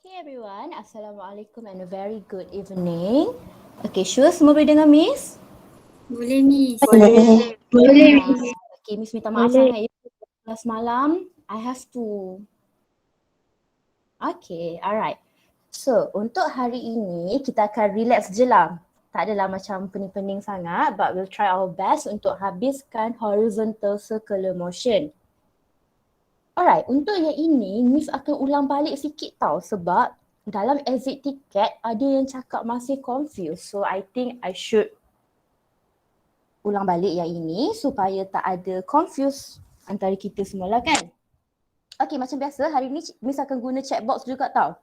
Hey everyone, Assalamualaikum and a very good evening. Okay, sure semua boleh dengar Miss? Boleh Miss. Boleh. Boleh Ah, Miss. okay, Miss minta maaf Boleh. sangat ya. Kelas malam, I have to. Okay, alright. So, untuk hari ini kita akan relax je lah. Tak adalah macam pening-pening sangat, but we'll try our best untuk habiskan horizontal circular motion. Alright, untuk yang ini, Miss akan ulang balik sikit tau sebab dalam exit ticket ada yang cakap masih confused. So, I think I should ulang balik yang ini supaya tak ada confuse antara kita semua lah kan. Okay, macam biasa hari ni Miss akan guna chat box juga tau.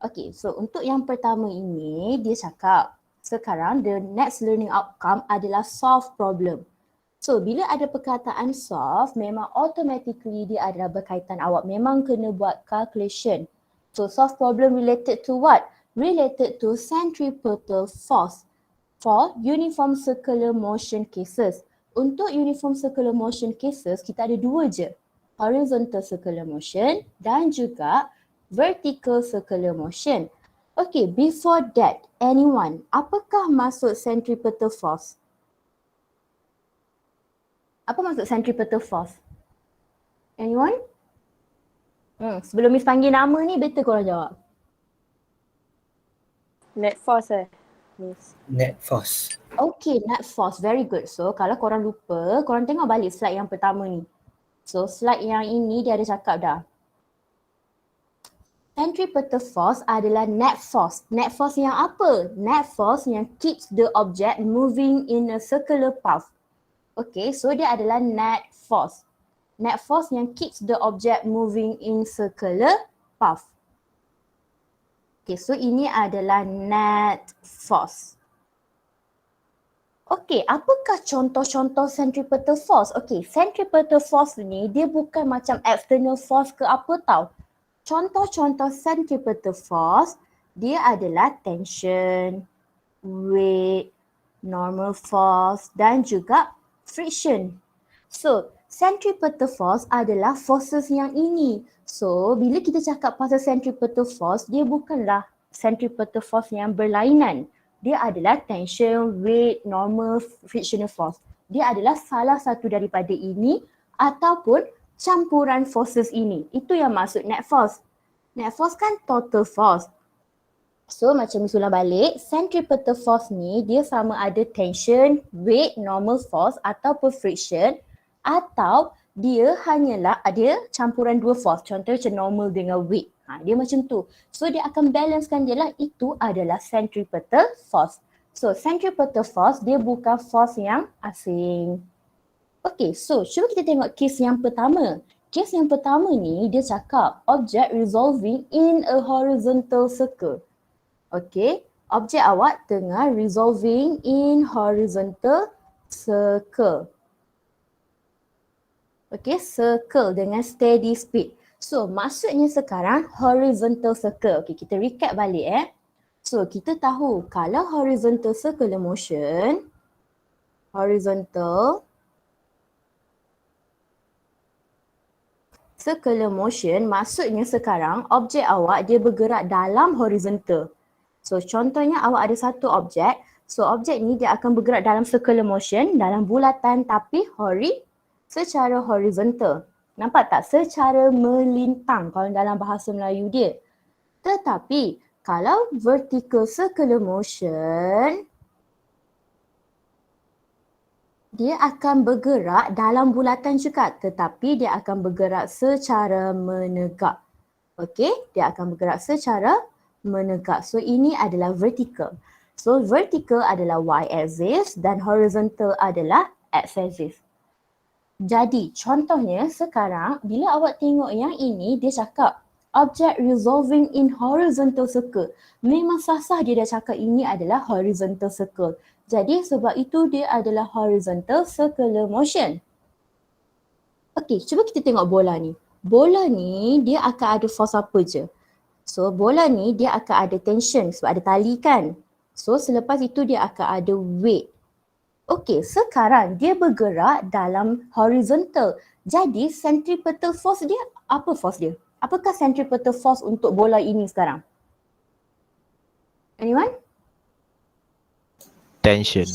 Okay, so untuk yang pertama ini dia cakap sekarang the next learning outcome adalah solve problem. So bila ada perkataan solve memang automatically dia adalah berkaitan awak memang kena buat calculation. So solve problem related to what? Related to centripetal force for uniform circular motion cases. Untuk uniform circular motion cases, kita ada dua je. Horizontal circular motion dan juga vertical circular motion. Okay, before that, anyone, apakah maksud centripetal force? Apa maksud centripetal force? Anyone? Sebelum Miss panggil nama ni, better korang jawab. Net force Miss. Net force. Okay, net force. Very good. So, kalau korang lupa, korang tengok balik slide yang pertama ni. So, slide yang ini dia ada cakap dah. Centripetal force adalah net force. Net force yang apa? Net force yang keeps the object moving in a circular path. Okay, so dia adalah net force. Net force yang keeps the object moving in circular path. Okay, so ini adalah net force. Okay, apakah contoh-contoh centripetal force? Okay, centripetal force ni dia bukan macam external force ke apa tau. Contoh-contoh centripetal force dia adalah tension, weight, normal force dan juga friction. So, centripetal force adalah forces yang ini. So, bila kita cakap pasal centripetal force, dia bukanlah centripetal force yang berlainan. Dia adalah tension, weight, normal, frictional force. Dia adalah salah satu daripada ini ataupun campuran forces ini. Itu yang maksud net force. Net force kan total force. So macam ulang balik, centripetal force ni dia sama ada tension, weight, normal force ataupun friction atau dia hanyalah ada campuran dua force. Contohnya macam normal dengan weight. Dia macam tu. So dia akan balancekan dia lah, itu adalah centripetal force. So centripetal force dia bukan force yang asing. Okay, so cuba kita tengok case yang pertama. Case yang pertama ni dia cakap object resolving in a horizontal circle. Okay, objek awak tengah resolving in horizontal circle. Okay, circle dengan steady speed. So, maksudnya sekarang horizontal circle. Okay, kita recap balik So, kita tahu kalau horizontal circular motion, horizontal circular motion maksudnya sekarang objek awak dia bergerak dalam horizontal. So contohnya awak ada satu objek, so objek ni dia akan bergerak dalam circular motion, dalam bulatan tapi secara horizontal. Nampak tak? Secara melintang kalau dalam bahasa Melayu dia. Tetapi kalau vertical circular motion, dia akan bergerak dalam bulatan juga tetapi dia akan bergerak secara menegak. Okey, dia akan bergerak secara menegak. So ini adalah vertical. So vertical adalah y-axis dan horizontal adalah x-axis. Jadi contohnya sekarang bila awak tengok yang ini dia cakap object resolving in horizontal circle. Memang sah-sah dia dah cakap ini adalah horizontal circle. Jadi sebab itu dia adalah horizontal circular motion. Okey, cuba kita tengok bola ni. Bola ni dia akan ada force apa je? So bola ni dia akan ada tension sebab ada tali kan. So selepas itu dia akan ada weight. Okey, sekarang dia bergerak dalam horizontal. Jadi centripetal force dia, apa force dia? Apakah centripetal force untuk bola ini sekarang? Anyone? Tension.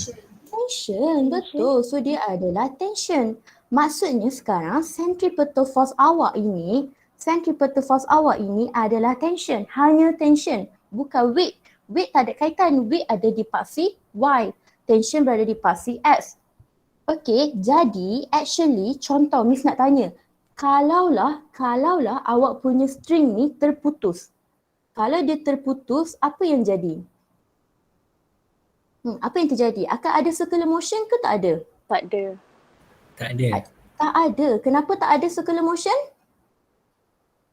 Tension, betul. So dia adalah tension. Maksudnya sekarang centripetal force awak ini adalah tension. Hanya tension, bukan weight. Weight tak ada kaitan. Weight ada di paksi Y. Tension berada di paksi X. Okay, jadi actually contoh Miss nak tanya. Kalaulah awak punya string ni terputus. Kalau dia terputus, apa yang jadi? Apa yang terjadi? Akan ada circular motion ke tak ada? Tak ada. Tak ada. Tak ada. Kenapa tak ada circular motion?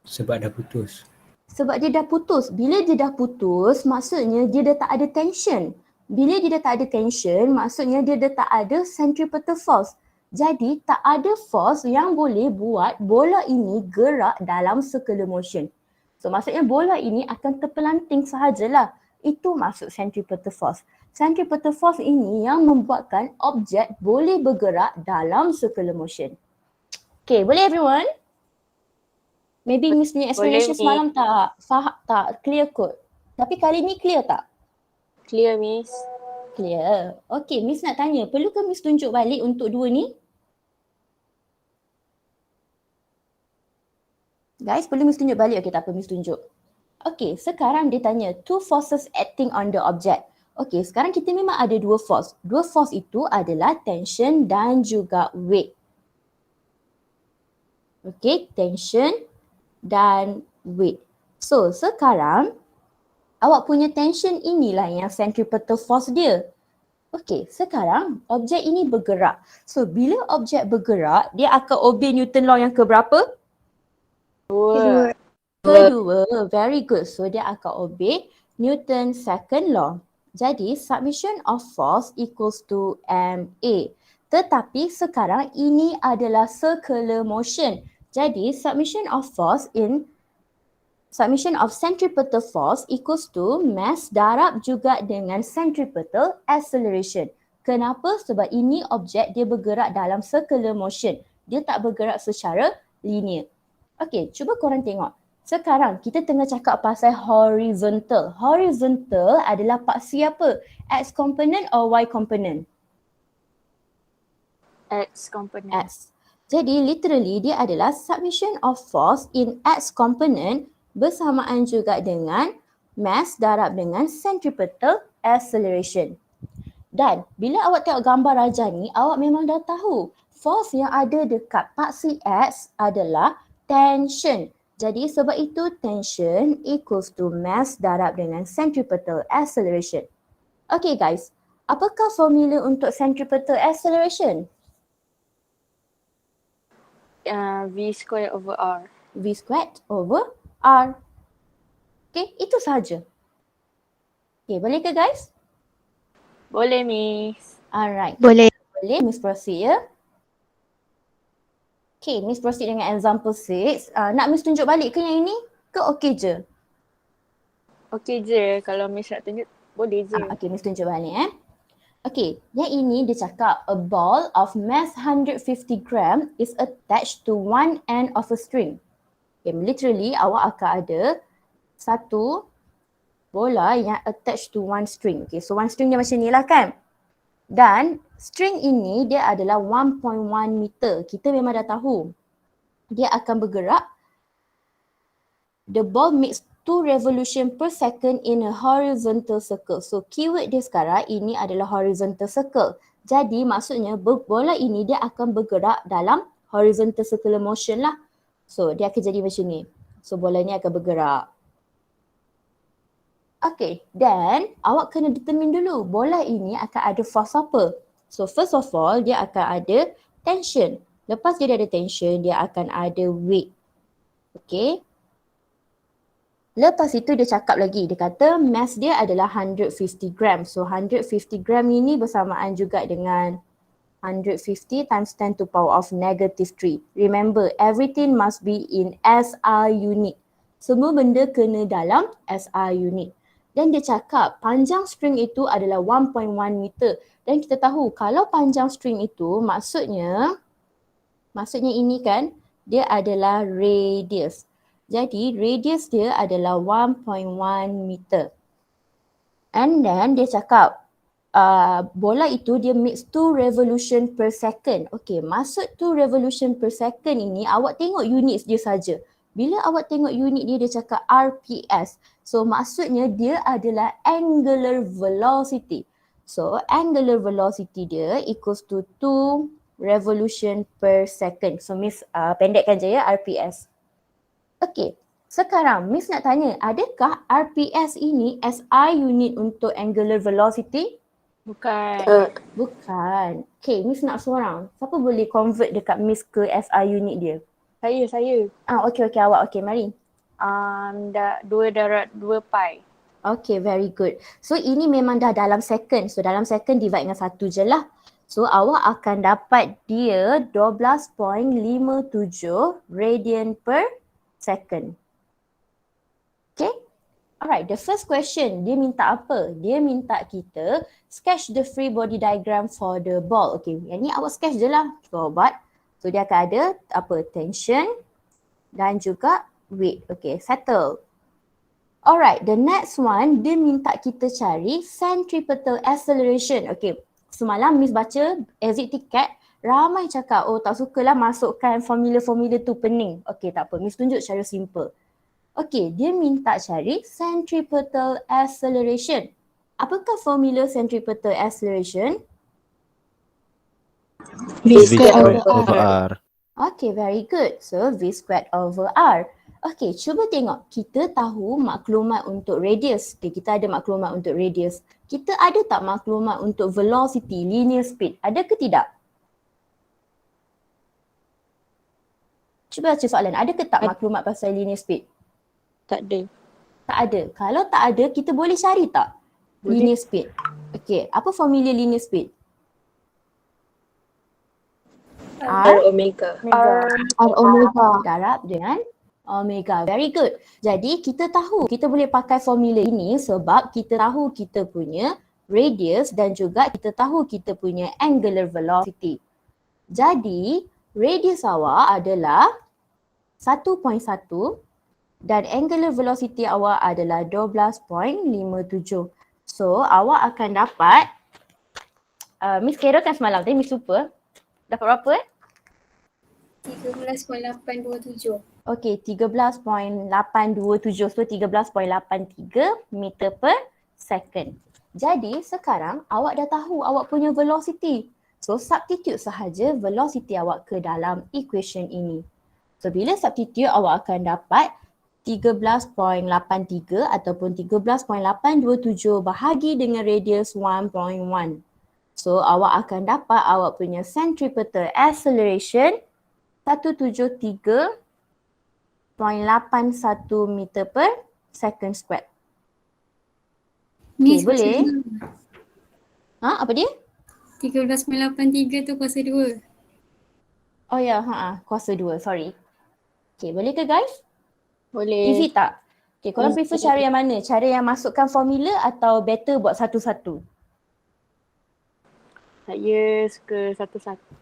Sebab dah putus. Sebab dia dah putus. Bila dia dah putus, maksudnya dia dah tak ada tension. Bila dia dah tak ada tension, maksudnya dia dah tak ada centripetal force. Jadi tak ada force yang boleh buat bola ini gerak dalam circular motion. So maksudnya bola ini akan terpelanting sahajalah. Itu maksud centripetal force. Centripetal force ini yang membuatkan objek boleh bergerak dalam circular motion. Okay, boleh everyone? Maybe Miss punya explanation Boleh, semalam tak faham, tak clear kot. Tapi kali ni clear tak? Clear, Miss. Clear. Okay, Miss nak tanya, perlukah Miss tunjuk balik untuk dua ni? Guys, perlu Miss tunjuk balik? Okay, tak apa Miss tunjuk. Okay, sekarang dia tanya two forces acting on the object. Okay, sekarang kita memang ada dua force. Dua force itu adalah tension dan juga weight. Okay, tension dan weight. So, sekarang awak punya tension inilah yang centripetal force dia. Okay, sekarang objek ini bergerak. So, bila objek bergerak, dia akan obey Newton law yang keberapa? Dua. Kedua. Very good. So, dia akan obey Newton second law. Jadi, submission of force equals to MA. Tetapi sekarang ini adalah circular motion. Jadi, submission of centripetal force equals to mass darab juga dengan centripetal acceleration. Kenapa? Sebab ini objek dia bergerak dalam circular motion. Dia tak bergerak secara linear. Okey, cuba korang tengok. Sekarang kita tengah cakap pasal horizontal. Horizontal adalah paksi apa? X component or Y component? X component. X. Jadi literally dia adalah submission of force in X component bersamaan juga dengan mass darab dengan centripetal acceleration. Dan bila awak tengok gambar raja ni, awak memang dah tahu force yang ada dekat paksi X adalah tension. Jadi sebab itu tension equals to mass darab dengan centripetal acceleration. Okay guys, apakah formula untuk centripetal acceleration? V square over R. V squared over R. Okay, itu sahaja. Okay, boleh ke guys? Boleh, Miss. Alright. Boleh. Boleh, Miss proceed ya. Okay, Miss proceed dengan example 6. Nak Miss tunjuk balik ke yang ini? Ke okey je? Okey je. Kalau Miss nak tunjuk, boleh je. Okay, Miss tunjuk balik Okay, yang ini dia cakap a ball of mass 150 gram is attached to one end of a string. Okay, literally awak akan ada satu bola yang attached to one string. Okay, so one string dia macam ni lah kan. Dan string ini dia adalah 1.1 meter. Kita memang dah tahu dia akan bergerak. The ball makes 2 revolution per second in a horizontal circle. So keyword dia sekarang ini adalah horizontal circle. Jadi maksudnya bola ini dia akan bergerak dalam horizontal circular motion lah. So dia akan jadi macam ni. So bola ni akan bergerak. Okay, then awak kena determine dulu bola ini akan ada force apa. So first of all dia akan ada tension. Lepas dia ada tension dia akan ada weight. Okay. Lepas itu dia cakap lagi, dia kata mass dia adalah 150 gram. So 150 gram ini bersamaan juga dengan 150 times 10 to power of negative 3. Remember, everything must be in SI unit. Semua benda kena dalam SI unit. Dan dia cakap panjang string itu adalah 1.1 meter. Dan kita tahu kalau panjang string itu maksudnya ini kan dia adalah radius. Jadi radius dia adalah 1.1 meter. And then dia cakap bola itu dia makes 2 revolution per second. Okay, maksud 2 revolution per second ini awak tengok unit dia saja. Bila awak tengok unit dia, dia cakap RPS. So maksudnya dia adalah angular velocity. So angular velocity dia equals to 2 revolution per second. So Miss pendekkan je ya RPS. Okay, sekarang Miss nak tanya, adakah RPS ini SI unit untuk angular velocity? Bukan. Bukan. Okay, Miss nak seorang. Siapa boleh convert dekat Miss ke SI unit dia? Saya. Okay, awak. Okay, mari. 2/2 pi. Okay, very good. So ini memang dah dalam second. So dalam second divide dengan 1 je lah. So awak akan dapat dia 12.57 radian per second. Okay. Alright, the first question, dia minta apa? Dia minta kita sketch the free body diagram for the ball. Okay, yang ni awak sketch je lah. Cuba buat. So dia akan ada tension dan juga weight. Okay, settle. Alright, the next one, dia minta kita cari centripetal acceleration. Okay, semalam Miss baca exit ticket, ramai cakap, oh tak sukalah masukkan formula-formula tu pening. Okay, tak apa. Miss tunjuk cara simple. Okay, dia minta cari centripetal acceleration. Apakah formula centripetal acceleration? V squared over R. Okay, very good. So, V squared over R. Okay, cuba tengok. Kita tahu maklumat untuk radius. Okay, kita ada maklumat untuk radius. Kita ada tak maklumat untuk velocity, linear speed? Ada ke tidak? Cuba baca soalan. Ada ke tak maklumat pasal linear speed? Tak ada. Tak ada. Kalau tak ada, kita boleh cari tak? Linear speed. Okay, apa formula linear speed? R omega. R omega darab dengan omega. Very good. Jadi kita tahu kita boleh pakai formula ini sebab kita tahu kita punya radius dan juga kita tahu kita punya angular velocity. Jadi radius awak adalah 1.1 dan angular velocity awak adalah 12.57. So awak akan dapat Miss kirakan semalam tadi Miss lupa. Dapat berapa 13.827. Okay, 13.827. So 13.83 meter per second. Jadi sekarang awak dah tahu awak punya velocity. So substitute sahaja velocity awak ke dalam equation ini. So bila substitute awak akan dapat 13.83 ataupun 13.827 bahagi dengan radius 1.1. So awak akan dapat awak punya centripetal acceleration 173.81 meter per second squared. Miss, boleh. Apa dia? 13.83 tu kuasa 2. Oh ya, kuasa 2, sorry. Okay, boleh ke guys? Boleh. Easy tak? Okay, korang prefer cara yang mana? Cara yang masukkan formula atau better buat satu-satu? Saya suka satu-satu.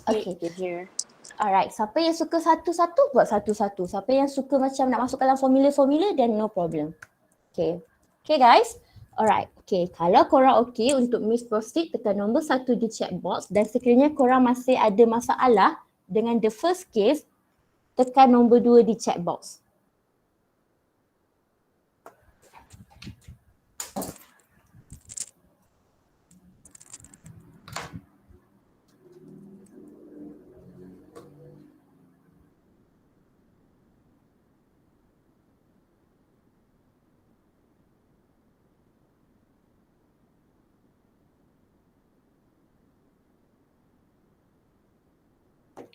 Okay. Je. Alright, siapa yang suka satu-satu buat satu-satu. Siapa yang suka macam nak masuk dalam formula-formula then no problem. Okay. Okay guys. Alright. Okay, kalau korang okay untuk Miss proceed, tekan nombor 1 di chat box dan sekiranya korang masih ada masalah dengan the first case, tekan nombor 2 di chat box.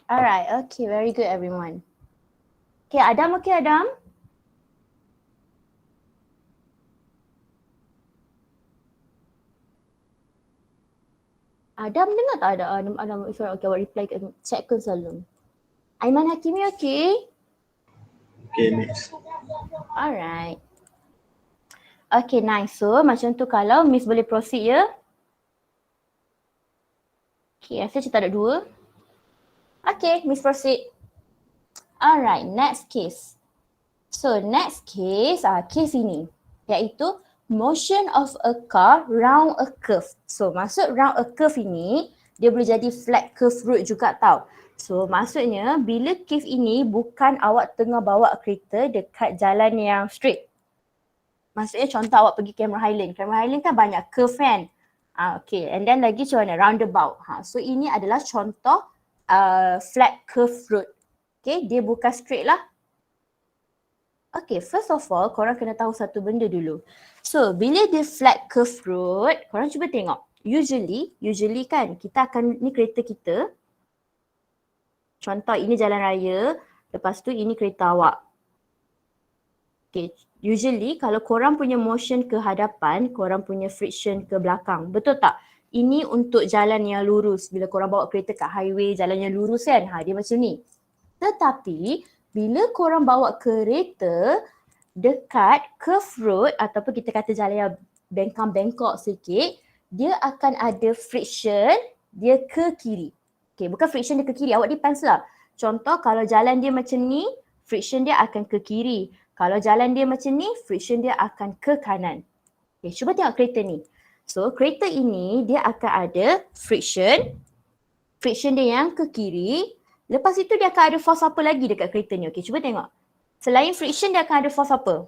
Alright, okay, very good everyone. Okay, Adam, Adam dengar tak ada? Adam, sorry, okay, awak reply kat chat ke selalu. Aiman Hakimi, okay? Okay, Miss. Alright. Okay, nice. So, macam tu kalau Miss boleh proceed ya. Okay, rasa macam tak ada 2. Okay, Miss proceed. Alright, next case. So next case, case ini iaitu motion of a car round a curve. So maksud round a curve ini dia boleh jadi flat curve road juga tau. So maksudnya bila case ini bukan awak tengah bawa kereta dekat jalan yang straight. Maksudnya contoh awak pergi Cameron Highland. Cameron Highland kan banyak curve kan. Okay, and then lagi macam mana? Roundabout. So ini adalah contoh flat curve road. Okay, dia bukan straight lah. Okay, first of all, korang kena tahu satu benda dulu. So, bila dia flat curve road, korang cuba tengok. Usually kan, kita akan, ni kereta kita. Contoh, ini jalan raya. Lepas tu, ini kereta awak. Okay, usually kalau korang punya motion ke hadapan, korang punya friction ke belakang. Betul tak? Ini untuk jalan yang lurus. Bila korang bawa kereta kat highway, jalan yang lurus kan, dia macam ni. Tetapi, bila korang bawa kereta dekat curve road ataupun kita kata jalan yang bengkang-bengkok sikit, dia akan ada friction dia ke kiri. Okay, bukan friction dia ke kiri, awak depends lah. Contoh kalau jalan dia macam ni, friction dia akan ke kiri. Kalau jalan dia macam ni, friction dia akan ke kanan. Okay, cuba tengok kereta ni. So kereta ini dia akan ada friction dia yang ke kiri. Lepas itu dia akan ada force apa lagi dekat kereta ni? Okay, cuba tengok. Selain friction dia akan ada force apa?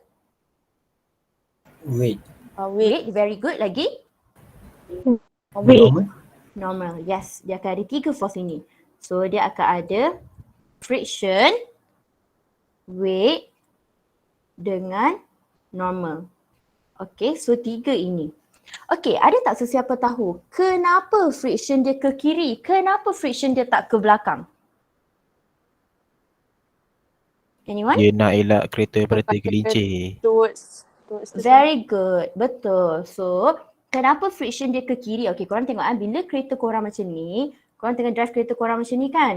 Weight. Weight, very good. Lagi? Normal. Normal, yes. Dia akan ada 3 force ini. So dia akan ada friction, weight dengan normal. Okay, so 3 ini. Okay, ada tak sesiapa tahu kenapa friction dia ke kiri? Kenapa friction dia tak ke belakang? Anyone? Dia nak elak kereta daripada tergelincir. Towards the Very good. Betul. So, kenapa friction dia ke kiri? Okay, korang tengok bila kereta korang macam ni, korang tengah drive kereta korang macam ni kan?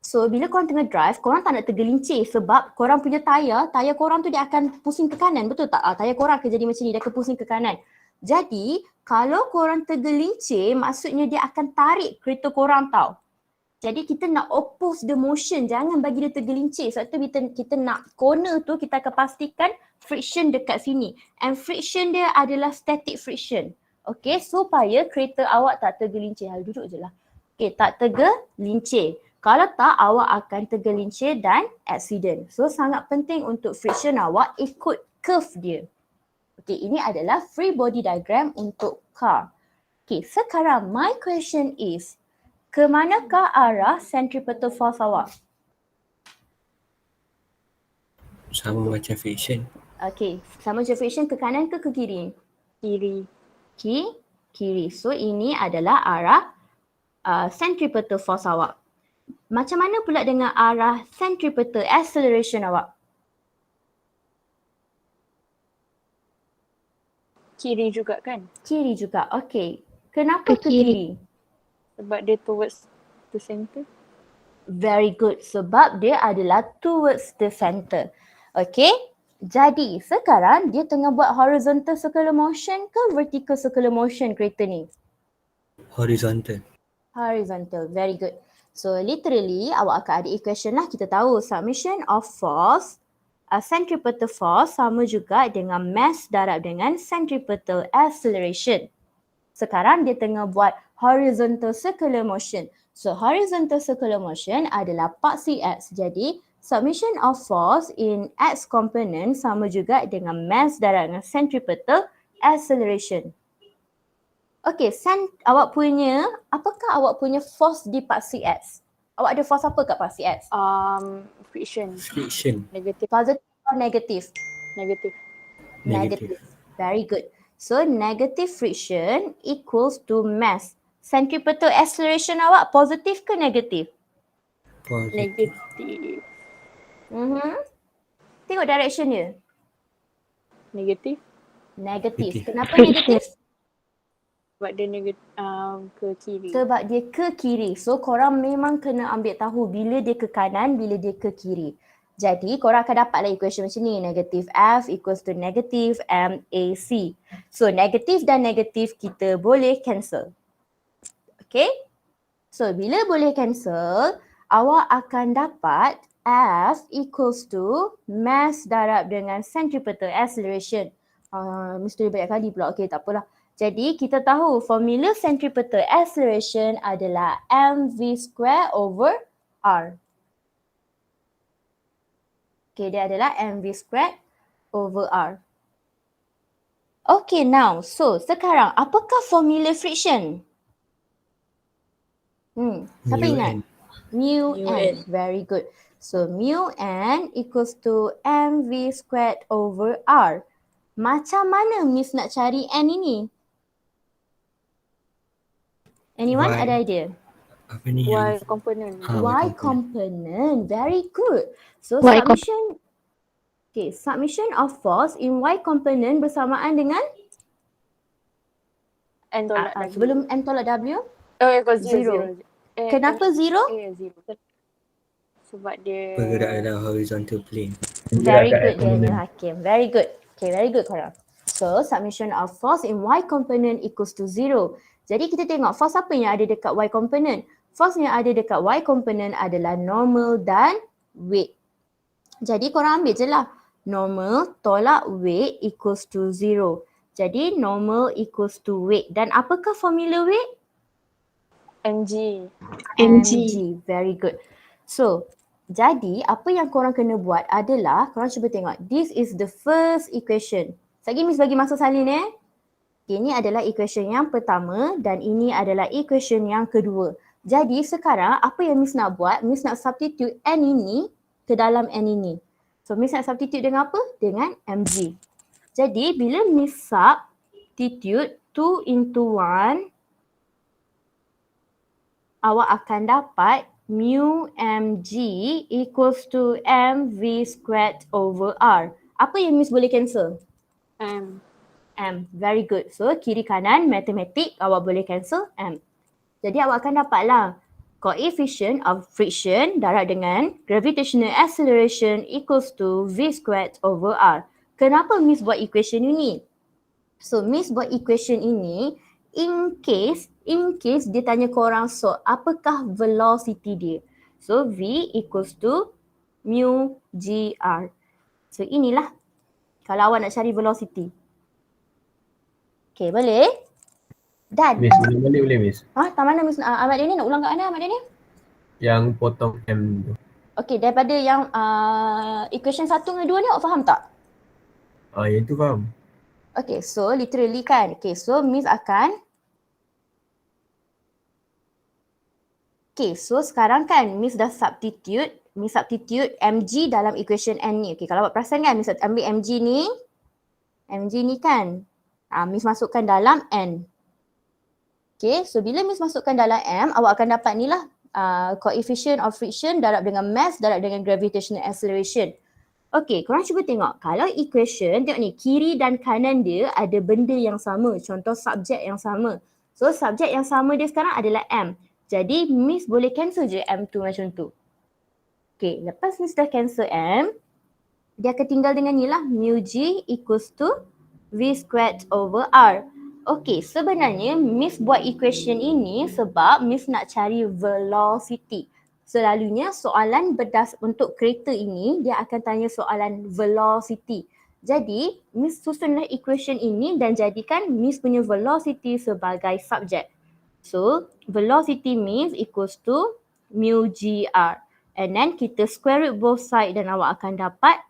So, bila korang tengah drive, korang tak nak tergelincir sebab korang punya tayar korang tu dia akan pusing ke kanan. Betul tak? Tayar korang akan jadi macam ni, dia akan pusing ke kanan. Jadi, kalau korang tergelincir, maksudnya dia akan tarik kereta korang tau. Jadi kita nak oppose the motion, jangan bagi dia tergelincir. Sebab tu kita nak corner tu kita akan pastikan friction dekat sini. And friction dia adalah static friction. Okay, supaya kereta awak tak tergelincir. Duduk je lah. Okay, tak tergelincir. Kalau tak, awak akan tergelincir dan accident. So sangat penting untuk friction awak ikut curve dia. Okay, ini adalah free body diagram untuk car. Okay, sekarang my question is, ke manakah arah centripetal force awak? Sama macam friction. Okay, sama macam friction ke kanan ke kiri? kiri. Kiri. So ini adalah arah centripetal force awak. Macam mana pula dengan arah centripetal acceleration awak? Kiri juga kan? Kiri juga. Okay. Kenapa ke kiri? Sebab dia towards the center. Very good. Sebab dia adalah towards the center. Okay. Jadi sekarang dia tengah buat horizontal circular motion ke vertical circular motion kereta ni? Horizontal. Horizontal. Very good. So literally awak akan ada equation lah. Kita tahu submission of force, centripetal force sama juga dengan mass darab dengan centripetal acceleration. Sekarang dia tengah buat horizontal circular motion. So horizontal circular motion adalah part Cx. Jadi submission of force in x component sama juga dengan mass darab dengan centripetal acceleration. Okay, apakah awak punya force di part Cx? Awak ada force apa kat part Cx? Friction. Friction. Negative. Positive or negative? Negative. Negative. Very good. So negative friction equals to mass. Centripetal acceleration awak positif ke negatif? Positive. Negative. Tengok direction dia. Negative. Negatif. Negatif. Kenapa negatif? Sebab dia ke kiri. Sebab dia ke kiri. So korang memang kena ambil tahu bila dia ke kanan, bila dia ke kiri. Jadi korang akan dapatlah equation macam ni. Negative F equals to negative MAC. So negatif dan negatif kita boleh cancel. Okay. So bila boleh cancel, awak akan dapat F equals to mass darab dengan centripetal acceleration. Mesti banyak kali pula. Okay, tak apalah. Jadi kita tahu formula centripetal acceleration adalah mv square over r. Okay, dia adalah mv square over r. Okay, now, so sekarang apakah formula friction? Siapa Mu ingat? N. Mu Mu n. n. Very good. So mu n equals to mv squared over r. Macam mana Miss nak cari n ini? Anyone Y. ada idea? Apa ni Y yang component. Y component. Very good. So Y submission of force in Y component bersamaan dengan N tolak W. sebelum n tolak W. Oh, equal Zero. 0. Kenapa zero? Zero. Sebab dia bergerak dalam horizontal plane? Very good, Daniel Hakim. Very good. Okay, very good korang. So, submission of force in Y component equals to 0. Jadi kita tengok force apa yang ada dekat Y component. Force yang ada dekat Y component adalah normal dan weight. Jadi korang ambil je lah. Normal tolak weight equals to 0. Jadi normal equals to weight. Dan apakah formula weight? mg. mg. Very good. So, jadi apa yang korang kena buat adalah korang cuba tengok. This is the first equation. Sekejap Miss bagi masa salin Okay, ini adalah equation yang pertama dan ini adalah equation yang kedua. Jadi sekarang apa yang Miss nak buat? Miss nak substitute n ini ke dalam n ini. So Miss nak substitute dengan apa? Dengan mg. Jadi bila Miss substitute 2 into 1, awak akan dapat mu mg equals to mv squared over r. Apa yang Miss boleh cancel? M. Very good. So kiri kanan matematik awak boleh cancel M. Jadi awak akan dapatlah coefficient of friction darab dengan gravitational acceleration equals to v squared over r. Kenapa Miss buat equation ini? So Miss buat equation ini in case dia tanya korang, so apakah velocity dia? So V equals to mu gr. So inilah kalau awak nak cari velocity. Okay, boleh? Dan Miss, ulang balik boleh Miss? tak mana Miss Ahmad Daniel nak ulang kat mana Ahmad Daniel? Yang potong M tu. Okay, daripada yang equation 1 dengan 2 ni awak faham tak? Yang tu faham. Okay, so literally kan. Okay, so Miss akan so sekarang kan Miss dah substitute mg dalam equation n ni. Okay, kalau awak perasan kan Miss ambil mg ni kan. Miss masukkan dalam n. Okay, so bila Miss masukkan dalam m, awak akan dapat ni lah coefficient of friction darab dengan mass darab dengan gravitational acceleration. Okay, korang cuba tengok. Kalau equation, tengok ni, kiri dan kanan dia ada benda yang sama. Contoh subjek yang sama. So, subjek yang sama dia sekarang adalah m. Jadi, Miss boleh cancel je m tu macam tu. Okay, lepas Miss dah cancel m, dia akan tinggal dengan ni lah. Mu g equals to v squared over r. Okay, sebenarnya Miss buat equation ini sebab Miss nak cari velocity. Selalunya soalan untuk kereta ini, dia akan tanya soalan velocity. Jadi, Miss susunlah equation ini dan jadikan Miss punya velocity sebagai subjek. So, velocity means equals to mu gr. And then kita square root both side dan awak akan dapat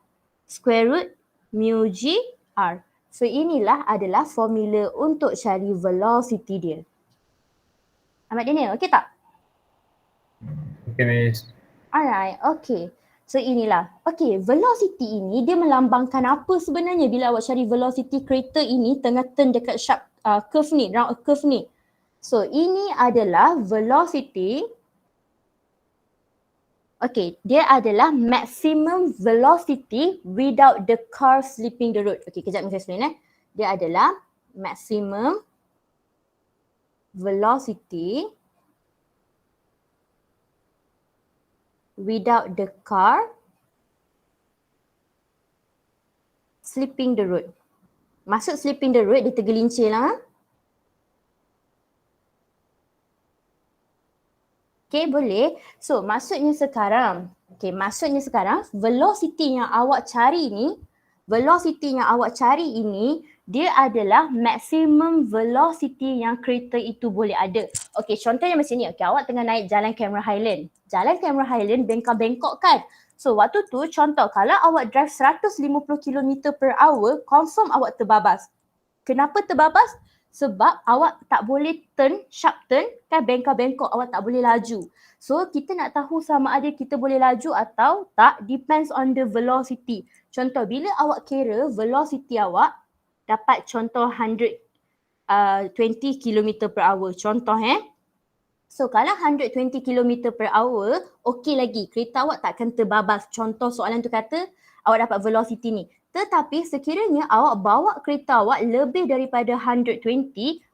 square root mu gr. So, inilah adalah formula untuk cari velocity dia. Ahmad Daniel, okey tak? Okay Miss. Alright, okay. So inilah. Okay, velocity ini dia melambangkan apa sebenarnya bila awak cari velocity kereta ini tengah turn dekat sharp curve ni, round curve ni. So ini adalah velocity. Okay, dia adalah maximum velocity without the car slipping the road. Okay, kejap saya explain Dia adalah maximum velocity without the car slipping the road. Maksud slipping the road, dia tergelincir. Okay, boleh. So, maksudnya sekarang velocity yang awak cari ni, dia adalah maximum velocity yang kereta itu boleh ada. Okay, contohnya macam ni. Okay, awak tengah naik jalan Cameron Highland. Jalan Cameron Highland bengkok-bengkok kan? So, waktu tu contoh kalau awak drive 150 km per hour, confirm awak terbabas. Kenapa terbabas? Sebab awak tak boleh turn, sharp turn, kan bengkok-bengkok, awak tak boleh laju. So kita nak tahu sama ada kita boleh laju atau tak, depends on the velocity. Contoh bila awak kira velocity awak dapat contoh 120 km per hour. Contoh So kalau 120 km per hour, okey lagi. Kereta awak takkan terbabas. Contoh soalan tu kata awak dapat velocity ni. Tetapi sekiranya awak bawa kereta awak lebih daripada 120,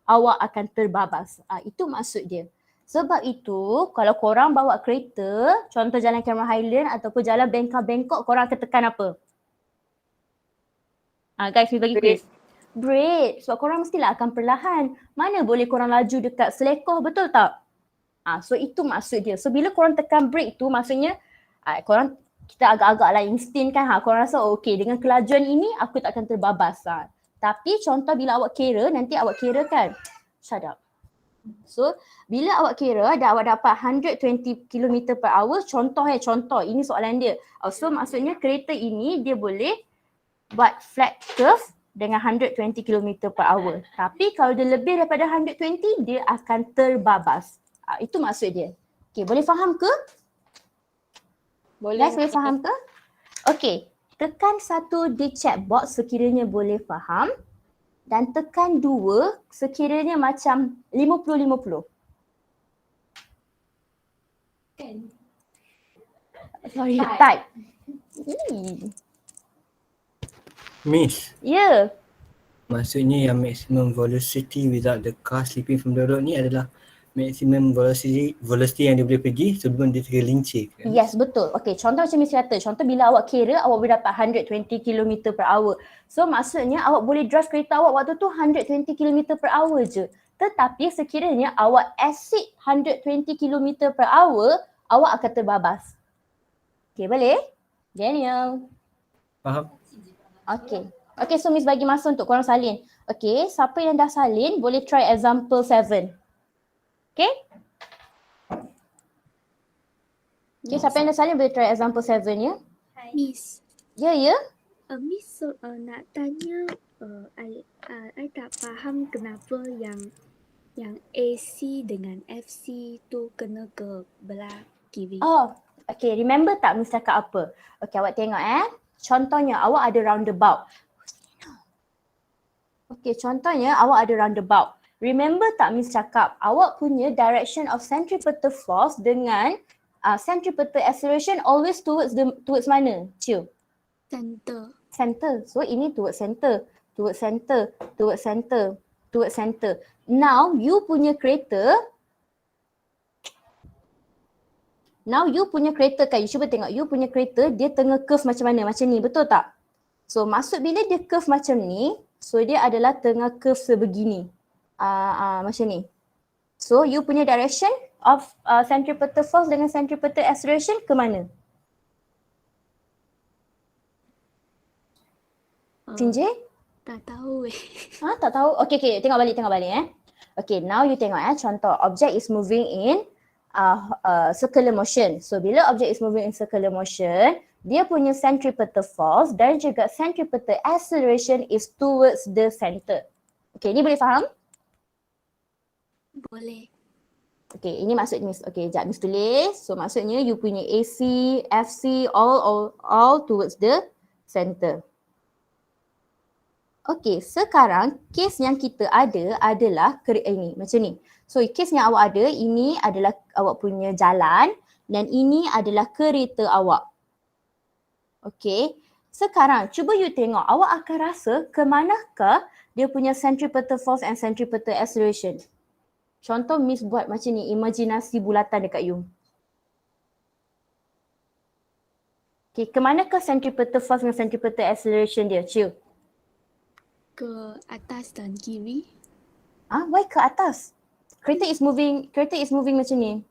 awak akan terbabas. Itu maksud dia. Sebab itu kalau korang bawa kereta, contoh jalan Cameron Highland ataupun jalan bengkok-bengkok, korang akan tekan apa? Guys, bagi quiz. Brake. Sebab korang mestilah akan perlahan. Mana boleh korang laju dekat selekoh, betul tak? So itu maksud dia. So bila korang tekan brake tu maksudnya korang kita agak-agak lah insting kan, korang rasa okey dengan kelajuan ini aku tak akan terbabas. Tapi contoh bila awak kira, nanti awak kira kan, shut up. So bila awak kira awak dapat 120 km per hour, contoh ini soalan dia. So maksudnya kereta ini dia boleh buat flat curve dengan 120 km per hour. Tapi kalau dia lebih daripada 120, dia akan terbabas. Itu maksud dia. Okay, boleh faham ke? Boleh. Guys, boleh faham ke? Okay, tekan 1 di chat box sekiranya boleh faham dan tekan 2 sekiranya macam 50-50. Sorry, type. Miss, Ya. maksudnya yang maximum velocity without the car slipping from the road ni adalah maximum velocity yang dia boleh pergi sebelum dia tergelincir. Kan? Yes, betul. Okay, contoh macam Miss kata. Contoh bila awak kira, awak boleh dapat 120 km per hour. So maksudnya awak boleh drive kereta awak waktu tu 120 km per hour je. Tetapi sekiranya awak exceed 120 km per hour, awak akan terbabas. Okay, boleh? Daniel. Faham? Okay. Okay, so Miss bagi masa untuk korang salin. Okay, siapa yang dah salin boleh try example 7. Okay? Okay, siapa yang dah salin boleh try example 7 ya? Miss. Ya, ya. Miss nak tanya, I tak faham kenapa yang AC dengan FC tu kena ke belah kiri. Oh, okay. Remember tak Miss cakap apa? Okay, awak tengok Contohnya awak ada roundabout. Okay, contohnya awak ada roundabout. Remember tak Miss cakap awak punya direction of centripetal force dengan centripetal acceleration always towards mana? Cil? Center. Center. So ini towards center, towards center, towards center, towards center. Now you punya kereta kan, you cuba tengok you punya kereta dia tengah curve macam mana? Macam ni, betul tak? So maksud bila dia curve macam ni, so dia adalah tengah curve sebegini. Macam ni. So you punya direction of centripetal force dengan centripetal acceleration ke mana? Tinjay? Tak tahu Tak tahu? Okay, tengok balik Okay, now you tengok contoh object is moving in circular motion. So bila object is moving in circular motion, dia punya centripetal force dan juga centripetal acceleration is towards the center. Okay, ni boleh faham? Boleh. Okay, ini maksud Miss. Okay, sekejap Miss tulis. So maksudnya you punya AC, FC all towards the center. Okay, sekarang case yang kita ada adalah ini macam ni. So case yang awak ada, ini adalah awak punya jalan dan ini adalah kereta awak. Okay, sekarang cuba you tengok awak akan rasa ke manakah dia punya centripetal force and centripetal acceleration. Contoh Miss buat macam ni, imajinasi bulatan dekat you. Okay, ke manakah centripetal force dan centripetal acceleration dia? Cil. Ke atas dan kiri. Why ke atas? Kereta is moving macam ni.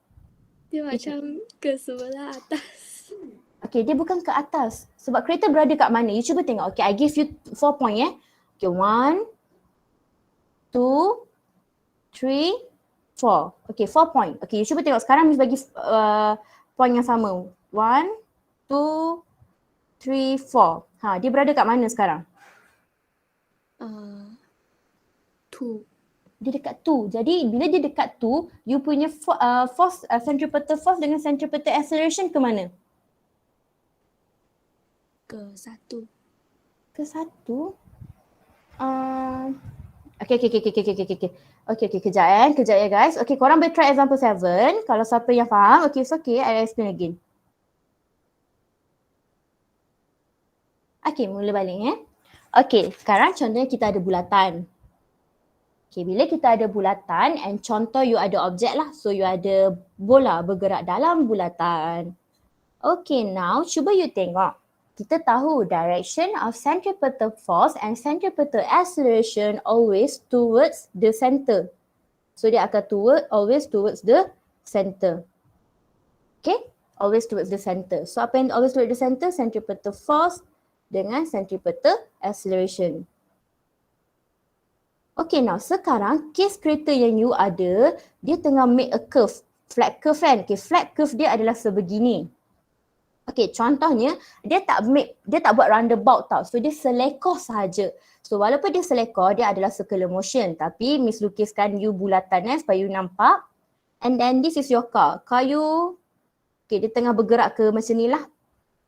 Dia macam ke sebelah atas. Okay, dia bukan ke atas. Sebab kereta berada kat mana? You cuba tengok. Okay, I give you 4 point Okay, 1, 2, 3, 4. Okay, 4 point. Okay, you cuba tengok. Sekarang Miss bagi point yang sama. 1, 2, 3, 4. Dia berada kat mana sekarang? 2. Dia dekat 2. Jadi bila dia dekat 2, you punya force, centripetal force dengan centripetal acceleration ke mana? Ke 1. Ke 1? Okay, kejap ya guys. Okay, korang boleh try example 7. Kalau siapa yang faham, okay, it's okay, I explain again. Okay, mula balik Okay, sekarang contohnya kita ada bulatan. Okay, bila kita ada bulatan and contoh you ada objek lah. So you ada bola bergerak dalam bulatan. Okay, now cuba you tengok. Kita tahu direction of centripetal force and centripetal acceleration always towards the center. So dia akan always towards the center. Okay, always towards the center. So apa yang always towards the center? Centripetal force dengan centripetal acceleration. Okay, now sekarang case kereta yang you ada, dia tengah make a curve. Flat curve kan? Okay, flat curve dia adalah sebegini. Okay, contohnya dia tak buat roundabout tau. So dia selekor sahaja. So walaupun dia selekor, dia adalah circular motion. Tapi Miss lukiskan you bulatan supaya you nampak. And then this is your car. Car you, okay, dia tengah bergerak ke macam ni lah.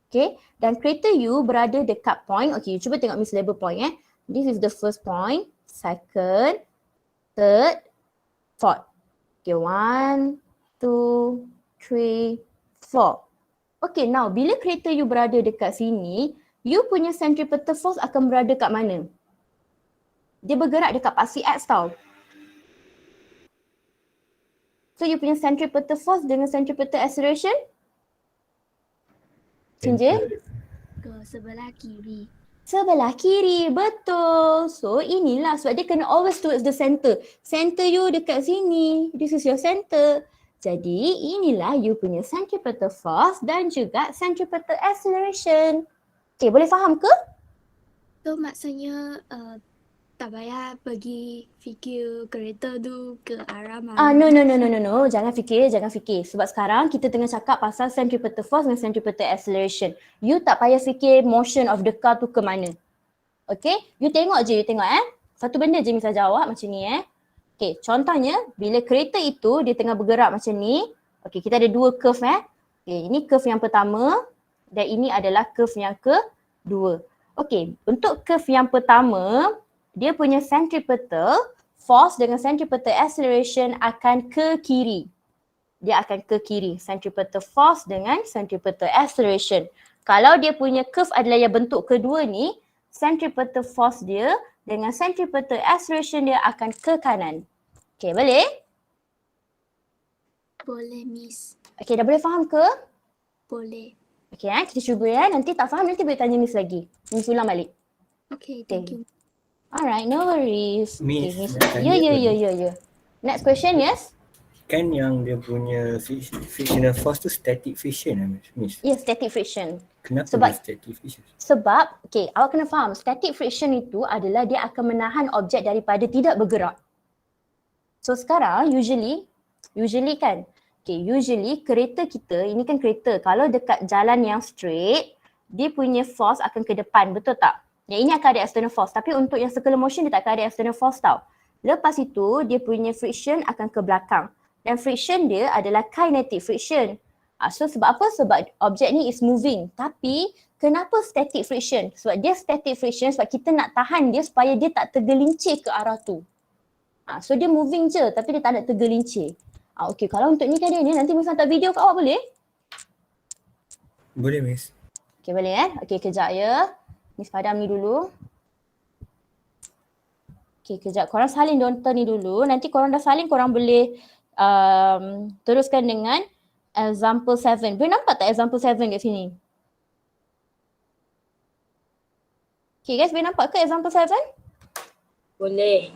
Okay, dan kereta you berada dekat point. Okay, you cuba tengok Miss label point This is the first point, second, third, fourth. Okay, 1, 2, 3, 4. Okay, now bila kereta you berada dekat sini, you punya centripetal force akan berada kat mana? Dia bergerak dekat paksi X tau. So you punya centripetal force dengan centripetal acceleration? Cinja? Ke sebelah kiri. Sebelah kiri, betul. So inilah sebab dia kena always towards the center. Center you dekat sini. This is your center. Jadi inilah you punya centripetal force dan juga centripetal acceleration. Okay, boleh faham ke? So maksudnya tak payah pergi fikir kereta tu ke arah mana. No. Jangan fikir. Sebab sekarang kita tengah cakap pasal centripetal force dan centripetal acceleration. You tak payah fikir motion of the car tu ke mana. Okay, you tengok je, Satu benda je misal jawab macam ni Okay, contohnya bila kereta itu dia tengah bergerak macam ni. Okay, kita ada dua curve Okay, ini curve yang pertama dan ini adalah curve yang kedua. Okay, untuk curve yang pertama, dia punya centripetal force dengan centripetal acceleration akan ke kiri. Dia akan ke kiri. Centripetal force dengan centripetal acceleration. Kalau dia punya curve adalah yang bentuk kedua ni, centripetal force dia dengan centripetal acceleration dia akan ke kanan. Okay, boleh? Boleh, Miss. Okay, dah boleh faham ke? Boleh. Okay, kita cuba Nanti tak faham, nanti boleh tanya Miss lagi. Miss ulang balik. Okay, thank you. Alright, no worries. Miss, Okay, Miss. nak tanya Ya. Next question, yes? Kan yang dia punya frictional force tu static friction Miss? Yes, static friction. Kenapa Sebab- dia static friction? Sebab, okay, awak kena faham, static friction itu adalah dia akan menahan objek daripada tidak bergerak. So sekarang usually kan, usually kereta kita, ini kan kereta, kalau dekat jalan yang straight, dia punya force akan ke depan, betul tak? Yang ini akan ada external force, tapi untuk yang circular motion dia tak akan ada external force tau. Lepas itu, dia punya friction akan ke belakang. Dan friction dia adalah kinetic friction. So sebab apa? Sebab objek ni is moving. Tapi kenapa static friction? Sebab dia static friction sebab kita nak tahan dia supaya dia tak tergelincir ke arah tu. So dia moving je tapi dia tak nak tergelincir. Okay, kalau untuk ni kan dia ni, nanti Miss hantar video kat awak boleh? Boleh Miss. Okay, boleh Okay, kejap ya. Miss padam ni dulu. Okay, kejap. Korang salin nonton ni dulu. Nanti korang dah salin, korang boleh teruskan dengan example 7. Boleh nampak tak example 7 kat sini? Okay guys, boleh nampak ke example 7? Boleh.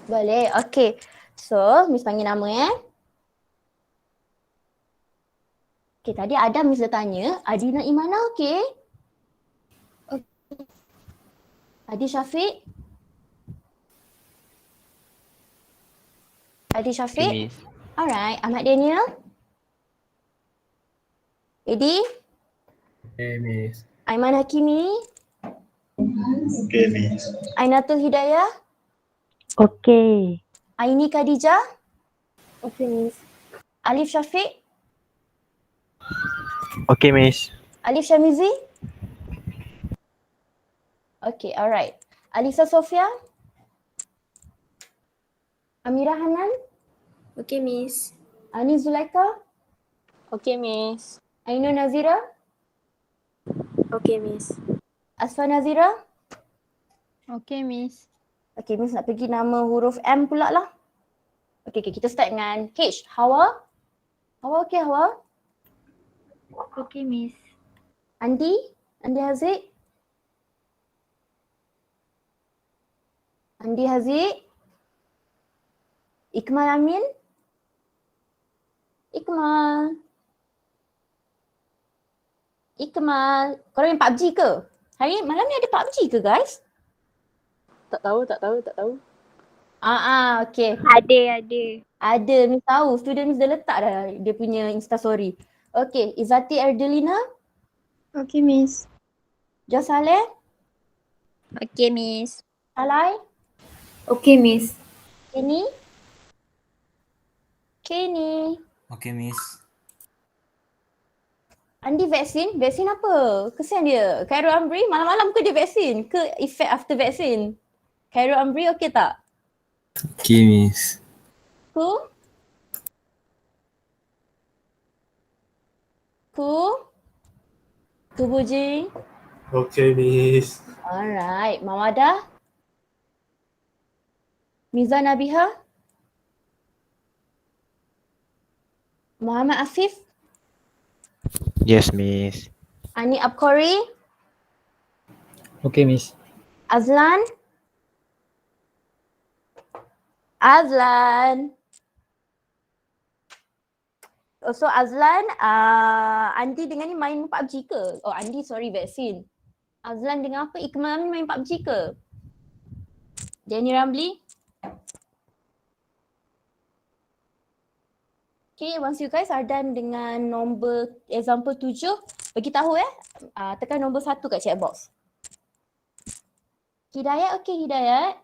Boleh, okay. So, Miss panggil nama Okay, tadi Adam Miss dah tanya, Adina Imana okay? Adi Syafiq? Adi Okay, Syafiq? Miss. Alright, Ahmad Daniel? Edi? Okay, Miss. Aiman Hakimi? Okay, Miss. Ainatul Hidayah? Okay. Aini Khadijah? Okay, Miss. Alif Syafiq? Okay, Miss. Alif Syamizi? Okay, alright. Alisa Sofia? Amira Hanan? Okay, Miss. Ani Zulaika? Okay, Miss. Ainul Nazira? Okay, Miss. Asfa Nazira? Okay, Miss. Okay, Miss nak pergi nama huruf M pula lah. Okay, kita start dengan H. Hawa? Hawa okay, Hawa? Okay, Miss. Andi? Andi Haziq? Andi Haziq? Ikmal Amin? Ikmal? Ikmal? Korang main PUBG ke? Hari malam ni ada PUBG ke guys? Tak tahu. Okay. Ada. Ada, Miss tahu. Student Miss dah letak dah dia punya Instastory. Okay, Izzati Erdelina? Okay, Miss. Jos Saleh? Okay, Miss. Salai? Okay, Miss. Kenny? Kenny? Okay, Miss. Andi vaksin? Vaksin apa? Kesian dia. Khairul Amri malam-malam ke dia vaksin? Ke effect after vaksin? Khairul Amri okey tak? Okay, Miss. Ku? Ku Bujing? Okay, Miss. Alright. Mawadah? Miza Nabiha? Muhammad Afif? Yes, Miss. Ani Abkori? Okay, Miss. Azlan? Azlan? So Azlan, Andi dengan ni main PUBG ke? Oh Andi sorry vaksin. Azlan dengan apa? Ikmal Amin main PUBG ke? Jenny Ramli? Okay, once you guys are done dengan nombor example 7, bagi tahu tekan nombor 1 kat chat box. Hidayat, okay Hidayat?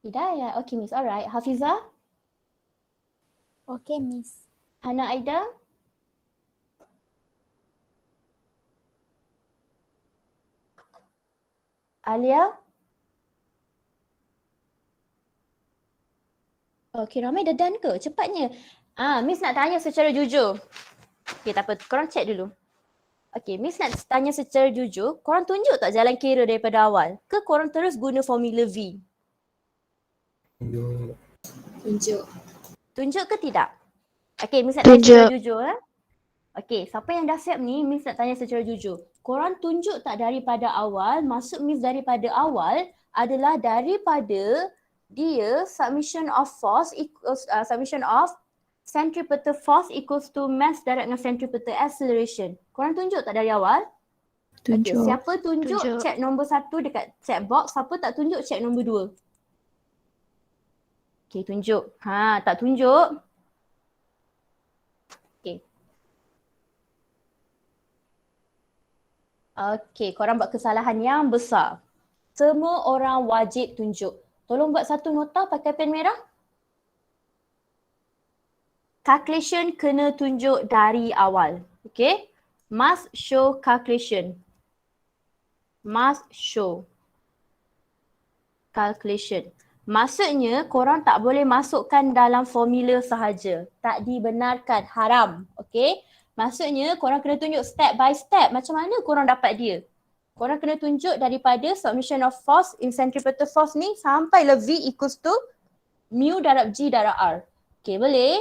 Hidayat, okay Miss, alright. Hafizah? Okay, Miss. Hana Aida? Alia? Okay, ramai dah done ke? Cepatnya. Miss nak tanya secara jujur. Okay, tak apa. Korang check dulu. Okay, Miss nak tanya secara jujur. Korang tunjuk tak jalan kira daripada awal? Ke korang terus guna formula V? Tunjuk. Tunjuk ke tidak? Okay, Miss nak tanya secara jujur. Okay, siapa yang dah siap ni, Miss nak tanya secara jujur. Korang tunjuk tak daripada awal, maksud Miss daripada awal adalah daripada dia submission of force equals submission of centripetal force equals to mass direct dengan centripetal acceleration. Korang tunjuk tak dari awal? Tunjuk. Okay, siapa tunjuk, check nombor 1 dekat chat box, siapa tak tunjuk check nombor 2. Okay, tunjuk. Tak tunjuk. Okay. Okay, korang buat kesalahan yang besar. Semua orang wajib tunjuk. Tolong buat satu nota pakai pen merah. Calculation kena tunjuk dari awal. Okay. Must show calculation. Must show calculation. Maksudnya korang tak boleh masukkan dalam formula sahaja. Tak dibenarkan. Haram. Okay. Maksudnya korang kena tunjuk step by step. Macam mana korang dapat dia? Korang kena tunjuk daripada submission of force in centripetal force ni sampailah V equals to mu darab G darab R. Okay, boleh?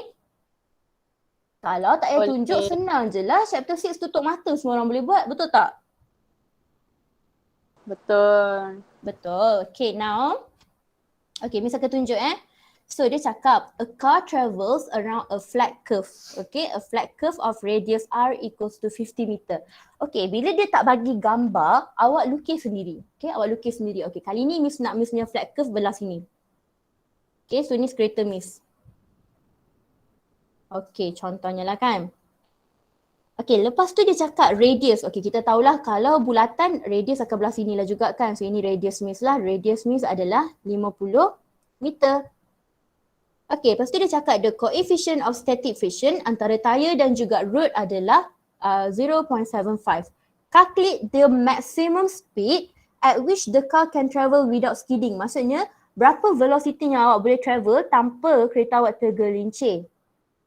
Kalau tak payah tunjuk, senang je lah. Chapter 6 tutup mata semua orang boleh buat. Betul tak? Betul. Betul. Okay, now. Okay, Miss akan tunjuk So dia cakap a car travels around a flat curve. Okay, a flat curve of radius r equals to 50 meter. Okay, bila dia tak bagi gambar, awak lukis sendiri. Okay, awak lukis sendiri. Okay, kali ni Miss nak Miss punya flat curve belah sini. Okay, so ni kereta Miss. Okay, contohnya lah kan. Okay, lepas tu dia cakap radius. Okay, kita tahulah kalau bulatan radius akan belah sini lah juga kan. So ini radius Miss lah. Radius Miss adalah 50 meter. Okay, lepas tu dia cakap the coefficient of static friction antara tayar dan juga road adalah 0.75. Calculate the maximum speed at which the car can travel without skidding. Maksudnya berapa velocity yang awak boleh travel tanpa kereta awak tergelincir.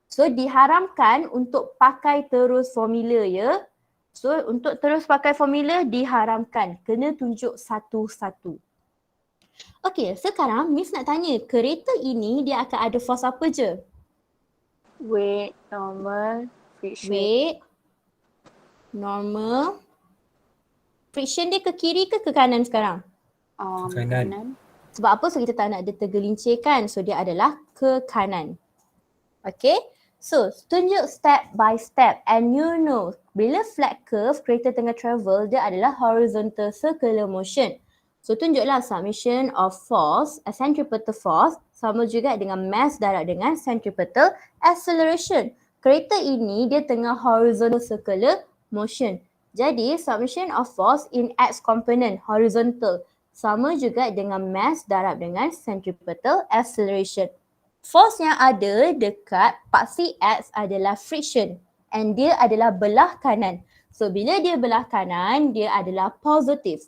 So diharamkan untuk pakai terus formula ya. So untuk terus pakai formula diharamkan. Kena tunjuk satu-satu. Okay, sekarang Miss nak tanya, kereta ini dia akan ada force apa je? Weight, normal, friction. Weight, normal. Friction dia ke kiri ke kanan sekarang? Kanan. Sebab apa? So kita tak nak dia tergelincir kan? So dia adalah ke kanan. Okay. So tunjuk step by step and you know bila flat curve kereta tengah travel dia adalah horizontal circular motion. So tunjuklah summation of force, centripetal force sama juga dengan mass darab dengan centripetal acceleration. Kereta ini dia tengah horizontal circular motion. Jadi summation of force in x component horizontal sama juga dengan mass darab dengan centripetal acceleration. Force yang ada dekat paksi x adalah friction and dia adalah belah kanan. So bila dia belah kanan dia adalah positive.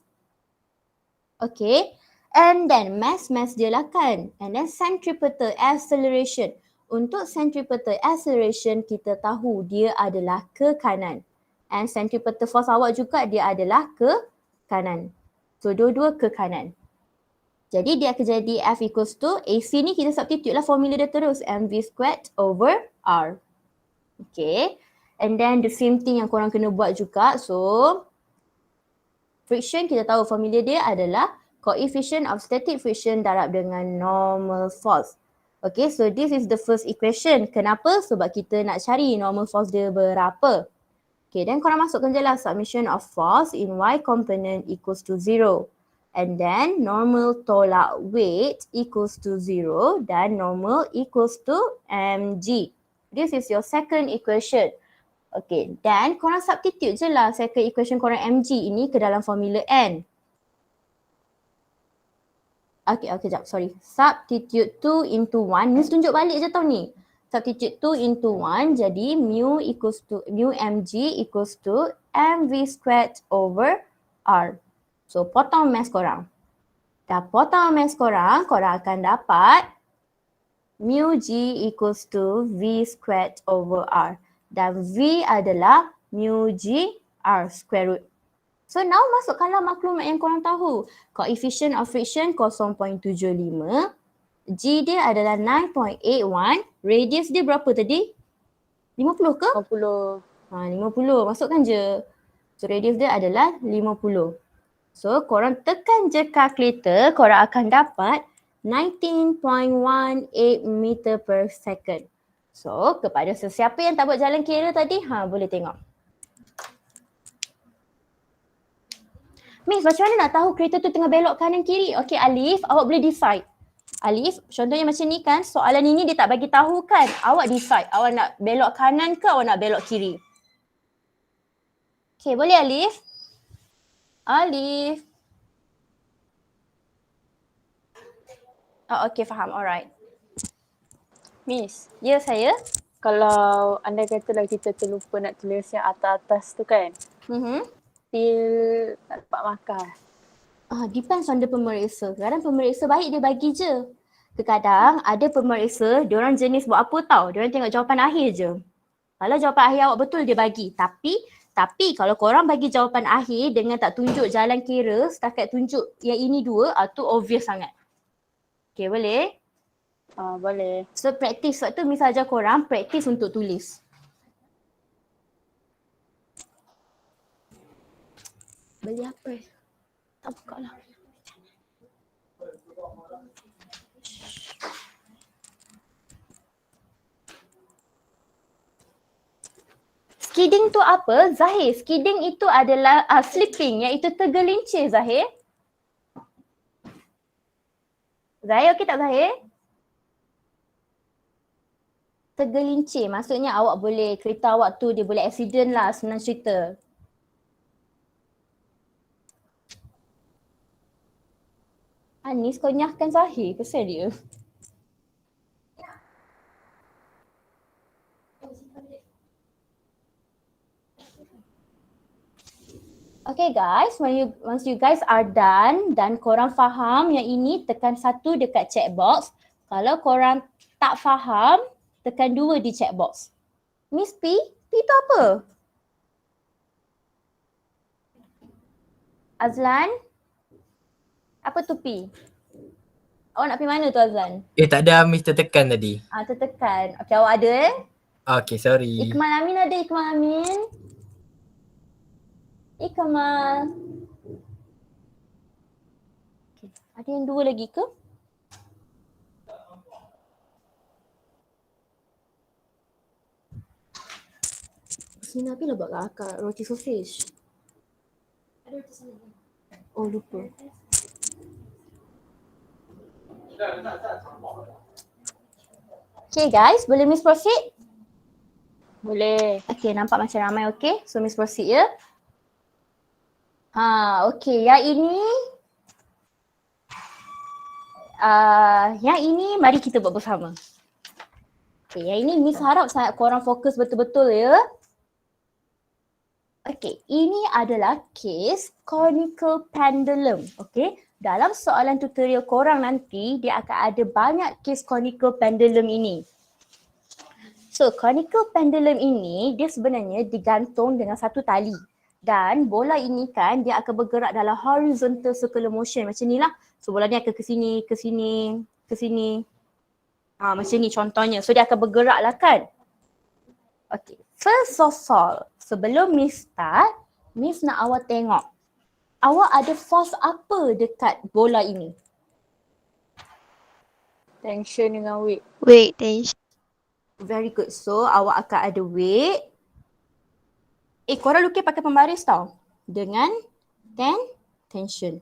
Okay, and then mass dia lah kan. And then centripetal acceleration. Untuk centripetal acceleration kita tahu dia adalah ke kanan. And centripetal force awak juga dia adalah ke kanan. So dua-dua ke kanan. Jadi dia akan jadi F equals to AC ni kita substitute lah formula dia terus. mv squared over R. Okay. And then the same thing yang korang kena buat juga. So friction kita tahu formula dia adalah coefficient of static friction darab dengan normal force. Okay, so this is the first equation. Kenapa? Sebab kita nak cari normal force dia berapa. Okay, then korang masukkan je lah summation of force in y component equals to 0. And then normal tolak weight equals to 0 dan normal equals to mg. This is your second equation. Okay, dan korang substitute je lah second equation korang mg ini ke dalam formula n. Okay, jap, sorry. Substitute 2 into 1. Miss tunjuk balik je tau ni. Substitute 2 into 1 jadi mu mg equals to mv squared over r. So potong mass korang. Dah potong mass korang, korang akan dapat mu g equals to v squared over r. Dan V adalah mu G R square root. So now masukkanlah maklumat yang korang tahu. Coefficient of friction 0.75. G dia adalah 9.81. Radius dia berapa tadi? 50 ke? 50. 50. Masukkan je. So radius dia adalah 50. So korang tekan je calculator, korang akan dapat 19.18 meter per second. So, kepada sesiapa yang tak buat jalan kira tadi, boleh tengok. Miss, macam mana nak tahu kereta tu tengah belok kanan kiri? Okay, Alif, awak boleh decide. Alif, contohnya macam ni kan, soalan ini dia tak bagi tahu kan. Awak decide, awak nak belok kanan ke awak nak belok kiri? Okay, boleh Alif? Alif. Oh, okay, faham. Alright. Miss, Ya, saya. kalau andai katalah kita terlupa nak tulis yang atas-atas tu kan, still tak dapat markah. Depends on the pemeriksa. Kadang pemeriksa baik dia bagi je. Kadang ada pemeriksa, diorang jenis buat apa tau? Diorang tengok jawapan akhir je. Kalau jawapan akhir awak betul dia bagi. Tapi kalau korang bagi jawapan akhir dengan tak tunjuk jalan kira, setakat tunjuk yang ini dua, tu obvious sangat. Okay, boleh? Boleh. So practice, waktu Miss ajar korang, practice untuk tulis. Beli apa? Tak buka lah. skidding tu apa? Zahir, skidding itu adalah slipping, iaitu tergelincir Zahir. Zahir okey tak Zahir? Tergelincir, maksudnya awak boleh, kereta awak tu dia boleh accident lah, senang cerita. Anis kau nyahkan Zahir, kesal dia. Okay guys, once you guys are done dan korang faham yang ini, tekan 1 dekat checkbox. Kalau korang tak faham, tekan 2 di checkbox. Miss P, P tu apa? Azlan? Apa tu P? Awak nak pergi mana tu Azlan? Tak ada Miss tertekan tadi. Tertekan. Okay, awak ada Okay, sorry. Ikmal Amin ada, Ikmal Amin. Ikmal. Okay. Ada yang 2 lagi ke? Sini Nabi lah buat akak roti sausage. Ada roti sana. Oh lupa. Okay guys, boleh Miss proceed? Boleh. Okay, nampak macam ramai okay. So Miss proceed ya. Okay, yang ini mari kita buat bersama. Okay, yang ini Miss harap sangat korang fokus betul-betul ya. Okay, ini adalah case conical pendulum. Okay, dalam soalan tutorial korang nanti dia akan ada banyak case conical pendulum ini. So, conical pendulum ini dia sebenarnya digantung dengan satu tali. Dan bola ini kan dia akan bergerak dalam horizontal circular motion macam ni lah. So bola ni akan ke sini, ke sini, ke sini. Macam ni contohnya. So dia akan bergerak lah kan. Okay, first of all, sebelum Miss start, Miss nak awak tengok. Awak ada force apa dekat bola ini? Tension dengan weight. Weight, tension. Very good. So awak akan ada weight. Korang lukis pakai pembaris tau. Dengan tension.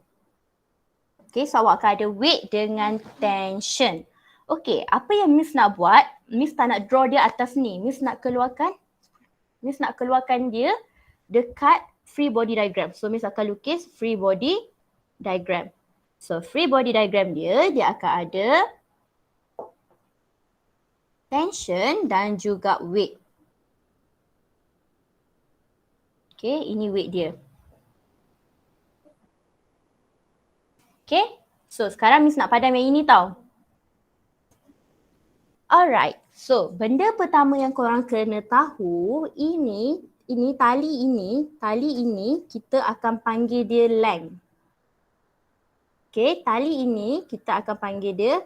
Okay, so awak akan ada weight dengan tension. Okay, apa yang Miss nak buat? Miss tak nak draw dia atas ni. Miss nak keluarkan dia dekat free body diagram. So Miss akan lukis free body diagram. So free body diagram dia akan ada tension dan juga weight. Okay, ini weight dia. Okay, so sekarang Miss nak padam yang ini tau. Alright, so benda pertama yang korang kena tahu, ini tali ini kita akan panggil dia length. Okay, tali ini kita akan panggil dia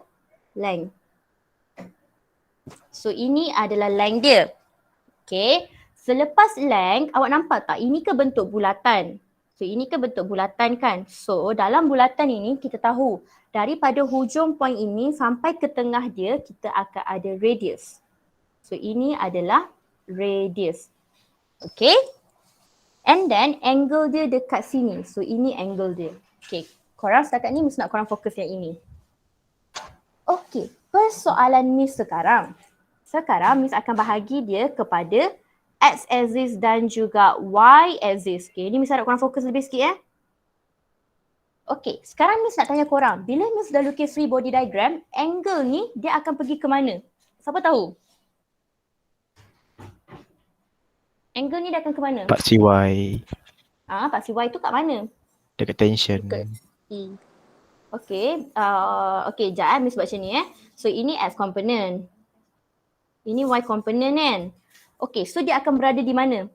length. So ini adalah length dia. Okay. Selepas length, awak nampak tak? Ini ke bentuk bulatan? So, ini ke bentuk bulatan kan? So, dalam bulatan ini kita tahu daripada hujung point ini sampai ke tengah dia, kita akan ada radius. So, ini adalah radius. Okay? And then, angle dia dekat sini. So, ini angle dia. Okay. Korang setakat ni mesti nak korang fokus yang ini. Okay. Persoalan Miss sekarang. Sekarang Miss akan bahagi dia kepada x-axis dan juga y-axis. Okay, ni Miss harap korang fokus lebih sikit Okay, sekarang Miss nak tanya korang. Bila Miss dah lukis free body diagram, angle ni dia akan pergi ke mana? Siapa tahu? Angle ni dia akan ke mana? Paksi Y. Paksi Y tu kat mana? Dekat tension. Dekat E. Okay, sekejap Miss buat macam ni So ini x component. Ini y component kan? Okay, so dia akan berada di mana?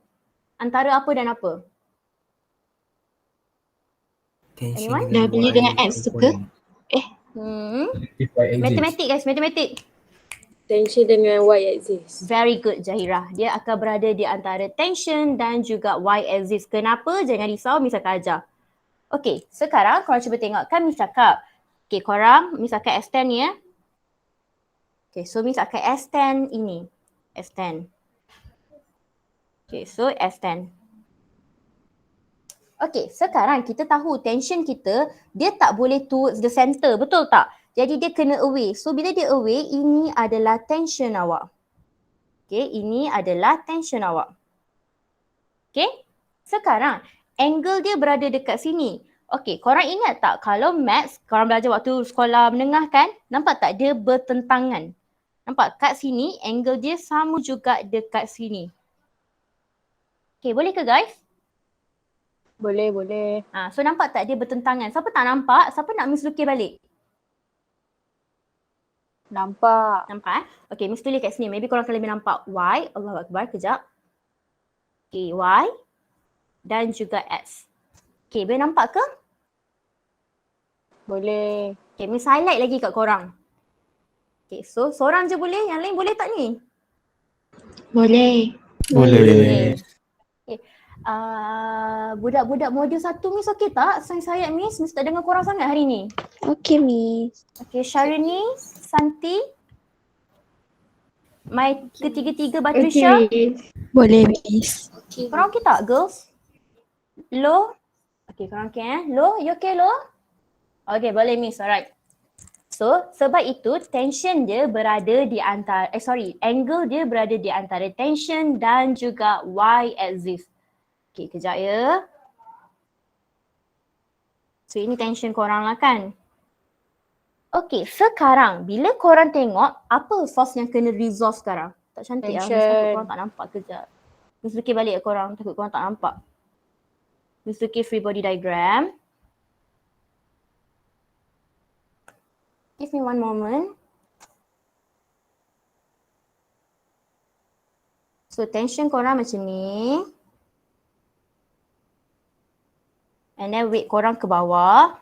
Antara apa dan apa? Anyone? W dengan X tu ke? Matematik guys, matematik. Tension dengan y-axis. Very good Zahira. Dia akan berada di antara tension dan juga y-axis. Kenapa? Jangan risau, Miss akan ajar. Okay, sekarang korang cuba tengok. Kan Miss cakap. Okay, korang, Miss akan extend ni Okay, so Miss akan extend ini. Extend. Okay, so S10. Okay, sekarang kita tahu tension kita, dia tak boleh towards the center, betul tak? Jadi dia kena away. So bila dia away, ini adalah tension awak. Okay, ini adalah tension awak. Okay, sekarang angle dia berada dekat sini. Okay, korang ingat tak kalau maths, korang belajar waktu sekolah menengah kan? Nampak tak dia bertentangan? Nampak kat sini angle dia sama juga dekat sini. Okay, boleh ke guys? Boleh, boleh. So nampak tak dia bertentangan? Siapa tak nampak? Siapa nak Miss lukis balik? Nampak. Nampak? Okay, Miss tulis kat sini. Maybe korang akan lebih nampak Y. Allahu Akbar, kejap. Okay, Y dan juga X. Okay, boleh nampak ke? Boleh. Okay, Miss highlight lagi kat korang. Okay, so seorang je boleh? Yang lain boleh tak ni? Boleh. Boleh. Budak-budak modul 1 Miss okey tak? Sains hayat Miss tak dengar korang sangat hari ni. Okay, Miss. Okay, Syahrini, Santi, my ketiga-tiga Batrisha. Boleh, Miss. Korang okey tak girls? Lo? Okay, korang okey Lo, you okay Lo? Okay, boleh Miss, alright. So, sebab itu tension dia berada di antara, angle dia berada di antara tension dan juga Y axis. Okay, kejap ya. So, ini tension korang lah kan? Okay, sekarang bila korang tengok apa force yang kena resolve sekarang? Tak cantik lah, Miss takut korang tak nampak kejap. Miss lukis balik korang, takut korang tak nampak. Miss lukis free body diagram. Give me one moment. So tension korang macam ni. And then weight korang ke bawah.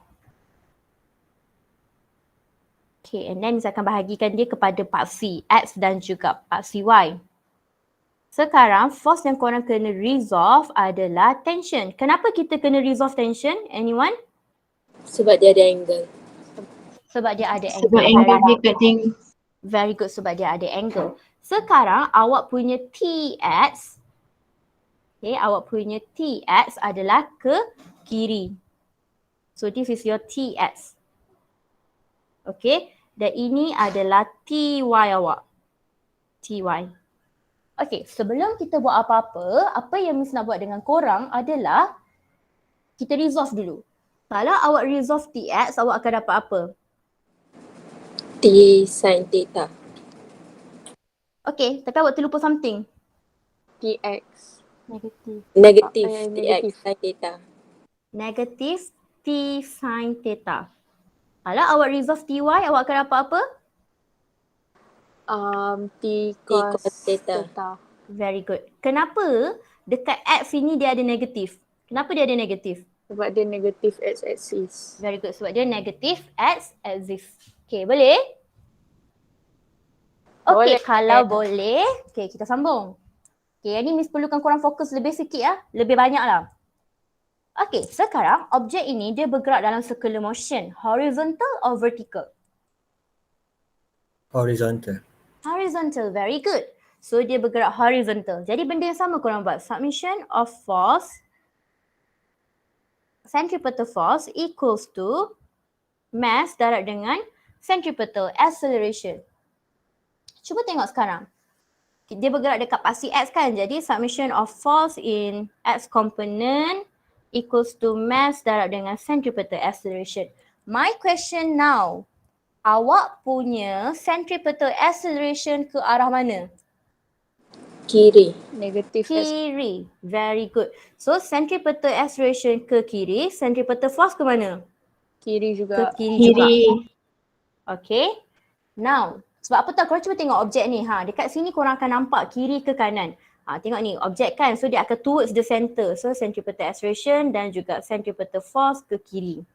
Okay, and then saya akan bahagikan dia kepada part C, X dan juga part CY. Sekarang force yang korang kena resolve adalah tension. Kenapa kita kena resolve tension? Anyone? Sebab dia ada angle. Sebab dia ada angle. Sebab angle dia kat tinggi. Very good, sebab dia ada angle. Sekarang awak punya TX, okay, awak punya TX adalah ke kiri. So this is your TX. Okay, dan ini adalah TY awak. TY. Okay, sebelum kita buat apa-apa, apa yang Miss nak buat dengan korang adalah kita resolve dulu. Kalau awak resolve TX, awak akan dapat apa? T sin theta. Okay, tapi awak terlupa something. TX. Negatif. Negatif Negatif. TX sin theta. Negatif T sin theta. Kalau awak resolve TY, awak akan dapat apa? T cos cos theta. theta. Very good. Kenapa dekat X ini dia ada negatif? Kenapa dia ada negatif? Sebab dia negatif X axis. Very good. Sebab dia negatif X axis. Okay, boleh? Okay, Boleh. kalau boleh. Okay, kita sambung. Okay, yang ni Miss perlukan korang fokus lebih sikit lah. Lebih banyak lah. Okay, sekarang objek ini dia bergerak dalam circular motion. Horizontal or vertical? Horizontal. Horizontal, very good. So dia bergerak horizontal. Jadi benda yang sama korang buat. Submission of force, centripetal force equals to mass darab dengan centripetal acceleration. Cuba tengok sekarang. Dia bergerak dekat paksi X kan. Jadi submission of force in X component equals to mass darab dengan centripetal acceleration. My question now, awak punya centripetal acceleration ke arah mana? Kiri. Negatif X. Kiri. Very good. So centripetal acceleration ke kiri, centripetal force ke mana? Kiri Ke juga. kiri juga. Okay. Now, sebab apa tahu? Korang cuba tengok objek ni. Dekat sini korang akan nampak kiri ke kanan. Tengok ni, objek kan. So dia akan towards the center. So centripetal acceleration dan juga centripetal force ke kiri.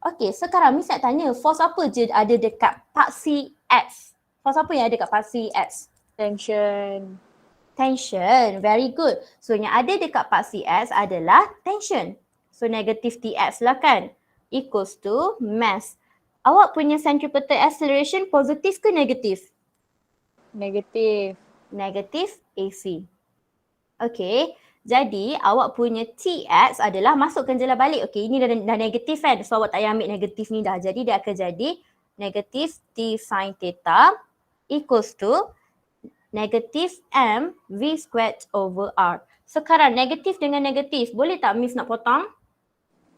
Okay, sekarang Miss nak tanya, force apa je ada dekat paksi X? Force apa yang ada dekat paksi X? Tension. Tension, very good. So yang ada dekat paksi X adalah tension. So negative TX lah kan. Equals to mass. Awak punya centripetal acceleration positif ke negatif? Negatif. Negatif AC. Okay. Jadi awak punya TX adalah masukkan je lah balik. Okay, ini dah negatif kan. So awak tak payah ambil negatif ni dah. Jadi dia akan jadi negatif T sin theta equals to negatif M V squared over R. Sekarang negatif dengan negatif. Boleh tak Miss nak potong?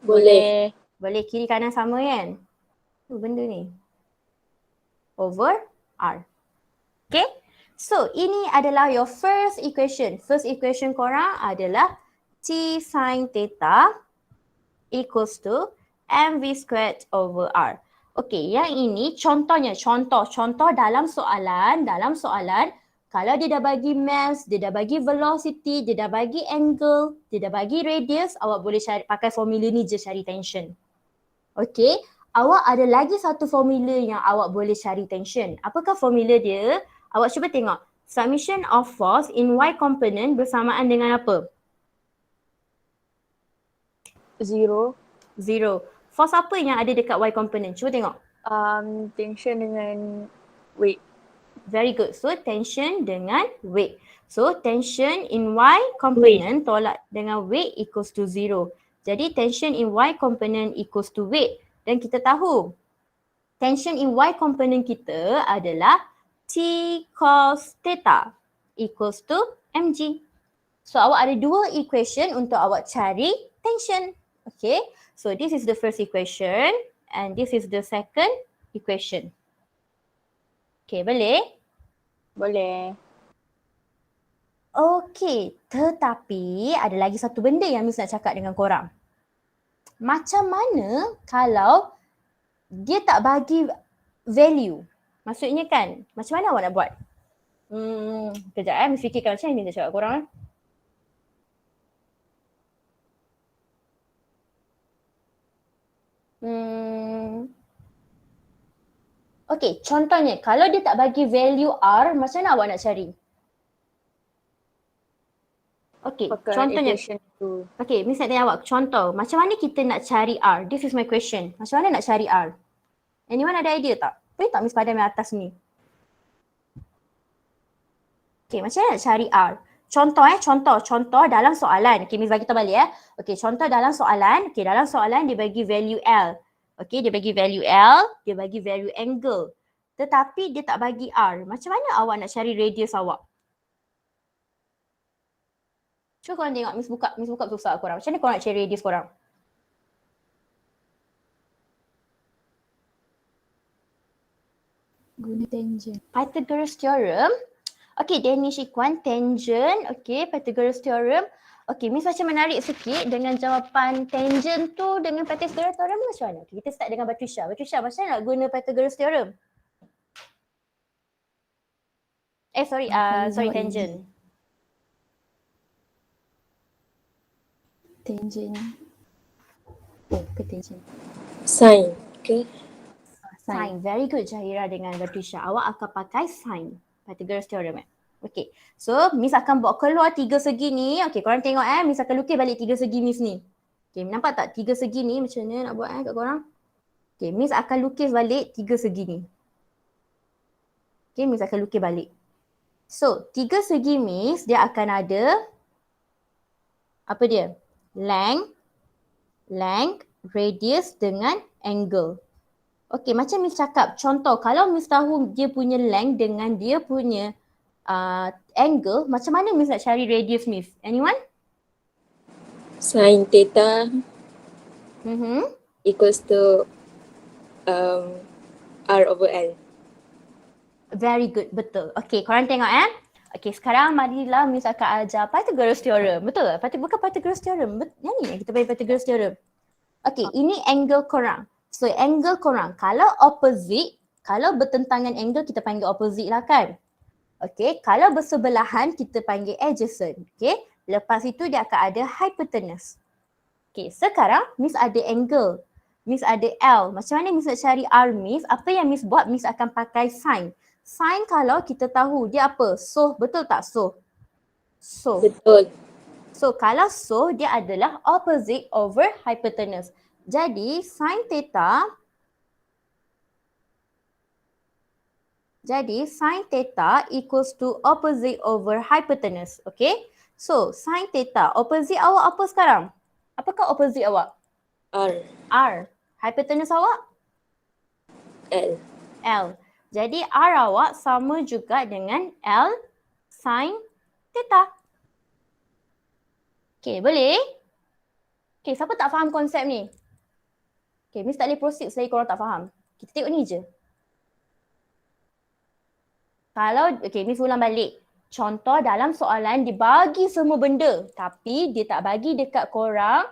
Boleh. Boleh, kiri kanan sama kan? Benda ni. Over R. Okay. So, ini adalah your first equation. First equation korang adalah T sin theta equals to MV squared over R. Okay, yang ini contohnya, contoh dalam soalan, kalau dia dah bagi mass, dia dah bagi velocity, dia dah bagi angle, dia dah bagi radius, awak boleh cari, pakai formula ni je cari tension. Okay, awak ada lagi satu formula yang awak boleh cari tension. Apakah formula dia? Awak cuba tengok. Summation of force in Y component bersamaan dengan apa? Zero. Force apa yang ada dekat Y component? Cuba tengok. Tension dengan weight. Very good. So tension dengan weight. So tension in Y component tolak dengan weight equals to 0. Jadi tension in Y component equals to weight. Dan kita tahu tension in Y component kita adalah T cos theta equals to mg. So awak ada dua equation untuk awak cari tension. Okay. So this is the first equation and this is the second equation. Okay, boleh? Boleh. Okay, tetapi ada lagi satu benda yang Miss nak cakap dengan korang. Macam mana kalau dia tak bagi value? Maksudnya kan, macam mana awak nak buat? Kejap Miss fikirkan macam mana Miss nak cakap korang. Okay, contohnya kalau dia tak bagi value R, macam mana awak nak cari? Okay, Pakai contohnya. equation tu. Okay, Miss nak tanya awak, contoh, macam mana kita nak cari R? This is my question. Macam mana nak cari R? Anyone ada idea tak? Boleh tak Miss padam yang atas ni? Okay, macam mana nak cari R? Contoh dalam soalan. Okay, Miss bagi tahu balik Okay, contoh dalam soalan. Okay, dalam soalan dia bagi value L. Okay, dia bagi value L, dia bagi value angle. Tetapi dia tak bagi R. Macam mana awak nak cari radius awak? Cuba korang tengok, Miss buka susah korang. Macam mana korang nak cari radius korang? Guna tangent. Pythagoras theorem. Okay, Danish equation, tangent. Okay, Pythagoras theorem. Okay, Miss macam menarik sikit dengan jawapan tangent tu dengan Pythagoras theorem macam mana? Okay, kita start dengan Batrisha. Batrisha, macam mana nak guna Pythagoras theorem? Sorry, tangent. Tangent. Oh, ke tangent. Sin ke? Sin. Very good Jahira dengan Batrisha. Awak akan pakai sin. Pythagoras theorem. Okay. So, Miss akan bawa keluar tiga segi ni. Okay, korang tengok Miss akan lukis balik tiga segi Miss ni. Okay, nampak tak tiga segi ni macam mana nak buat kat korang? Okay, Miss akan lukis balik tiga segi ni. Okay, Miss akan lukis balik. So, tiga segi Miss dia akan ada apa dia? Length, radius dengan angle. Okay, macam Miss cakap, contoh kalau Miss tahu dia punya length dengan dia punya angle, macam mana Miss nak cari radius Miss? Anyone? Sin theta equals to R over L. Very good, betul. Okay, korang tengok Okay, sekarang marilah Miss akan ajar Pythagoras theorem. Betul tak? Bukan Pythagoras theorem. Yang ni yang kita panggil Pythagoras theorem. Okay, ini angle korang. So, angle korang, kalau opposite, kalau bertentangan angle kita panggil opposite lah kan. Okay, kalau bersebelahan kita panggil adjacent. Okay, lepas itu dia akan ada hypotenuse. Okay, sekarang Miss ada angle. Miss ada L. Macam mana Miss nak cari R Miss? Apa yang Miss buat? Miss akan pakai sin. Sin kalau kita tahu dia apa? So, betul tak so? So. Betul. So, kalau so, dia adalah opposite over hypotenuse. Jadi, sin theta equals to opposite over hypotenuse. Okay? So, sin theta. Opposite awak apa sekarang? Apakah opposite awak? R. R. Hypotenuse awak? L. L. Jadi R awak sama juga dengan L sin theta. Okay, boleh? Okay, siapa tak faham konsep ni? Okay, Miss tak boleh proceed selagi korang tak faham. Kita tengok ni je. Kalau, okay, Miss ulang balik. Contoh dalam soalan dibagi semua benda tapi dia tak bagi dekat korang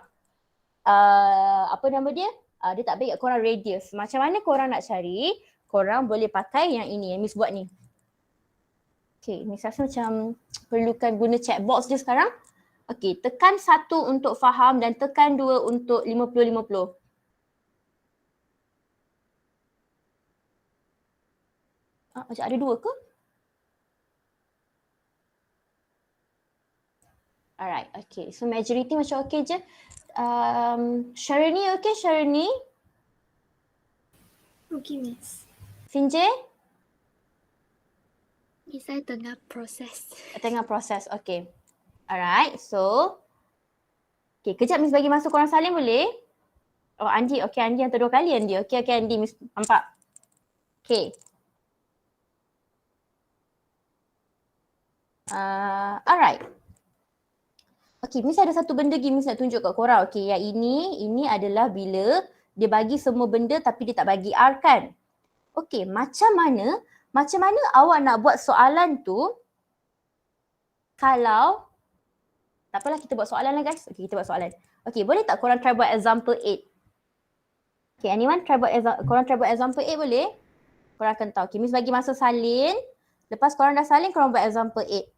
apa nama dia? Dia tak bagi dekat korang radius. Macam mana korang nak cari? Korang boleh pakai yang ini yang Miss buat ni. Okay, Miss rasa macam perlukan guna chat box je sekarang. Okay, tekan 1 untuk faham dan tekan 2 untuk 50-50. Macam ada 2 ke? Alright, okay. So majority macam okay je. Sharani okay, Sharani? Okay, Miss. Finjay? Ni saya tengah proses. Tengah proses, okay. Alright, so. Okay, kejap Miss bagi masuk korang salin boleh? Oh, Andi, okay, Andi yang 2 kali Andi. Okay, Andi, Miss nampak. Okay. Alright. Okay, Miss ada satu benda lagi Miss nak tunjuk kat korang. Okay, yang ini adalah bila dia bagi semua benda tapi dia tak bagi R kan? Okay, macam mana awak nak buat soalan tu kalau, tak apalah kita buat soalan lah guys. Okay, kita buat soalan. Okay, boleh tak korang try buat example 8? Okay, anyone korang try buat example 8 boleh? Korang akan tahu. Okay, Miss bagi masa salin. Lepas korang dah salin, korang buat example 8.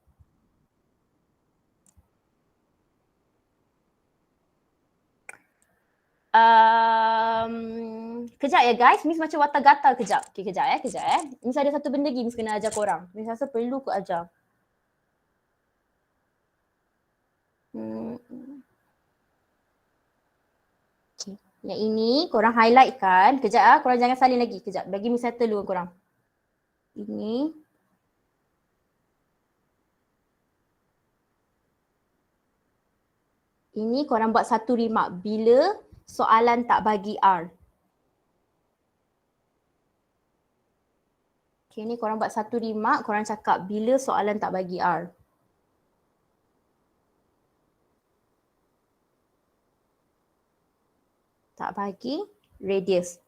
Kejap ya guys, Miss macam watak gatal kejap. Okay, kejap. Miss ada satu benda lagi Miss kena ajar korang. Miss rasa perlu kot ajar. Okay. Yang ini korang highlight kan. Kejap korang jangan salin lagi. Kejap, bagi Miss settle dulu korang. Ini. Ini korang buat satu remark bila soalan tak bagi R. Okay, ni korang buat satu remark, korang cakap bila soalan tak bagi R. Tak bagi radius.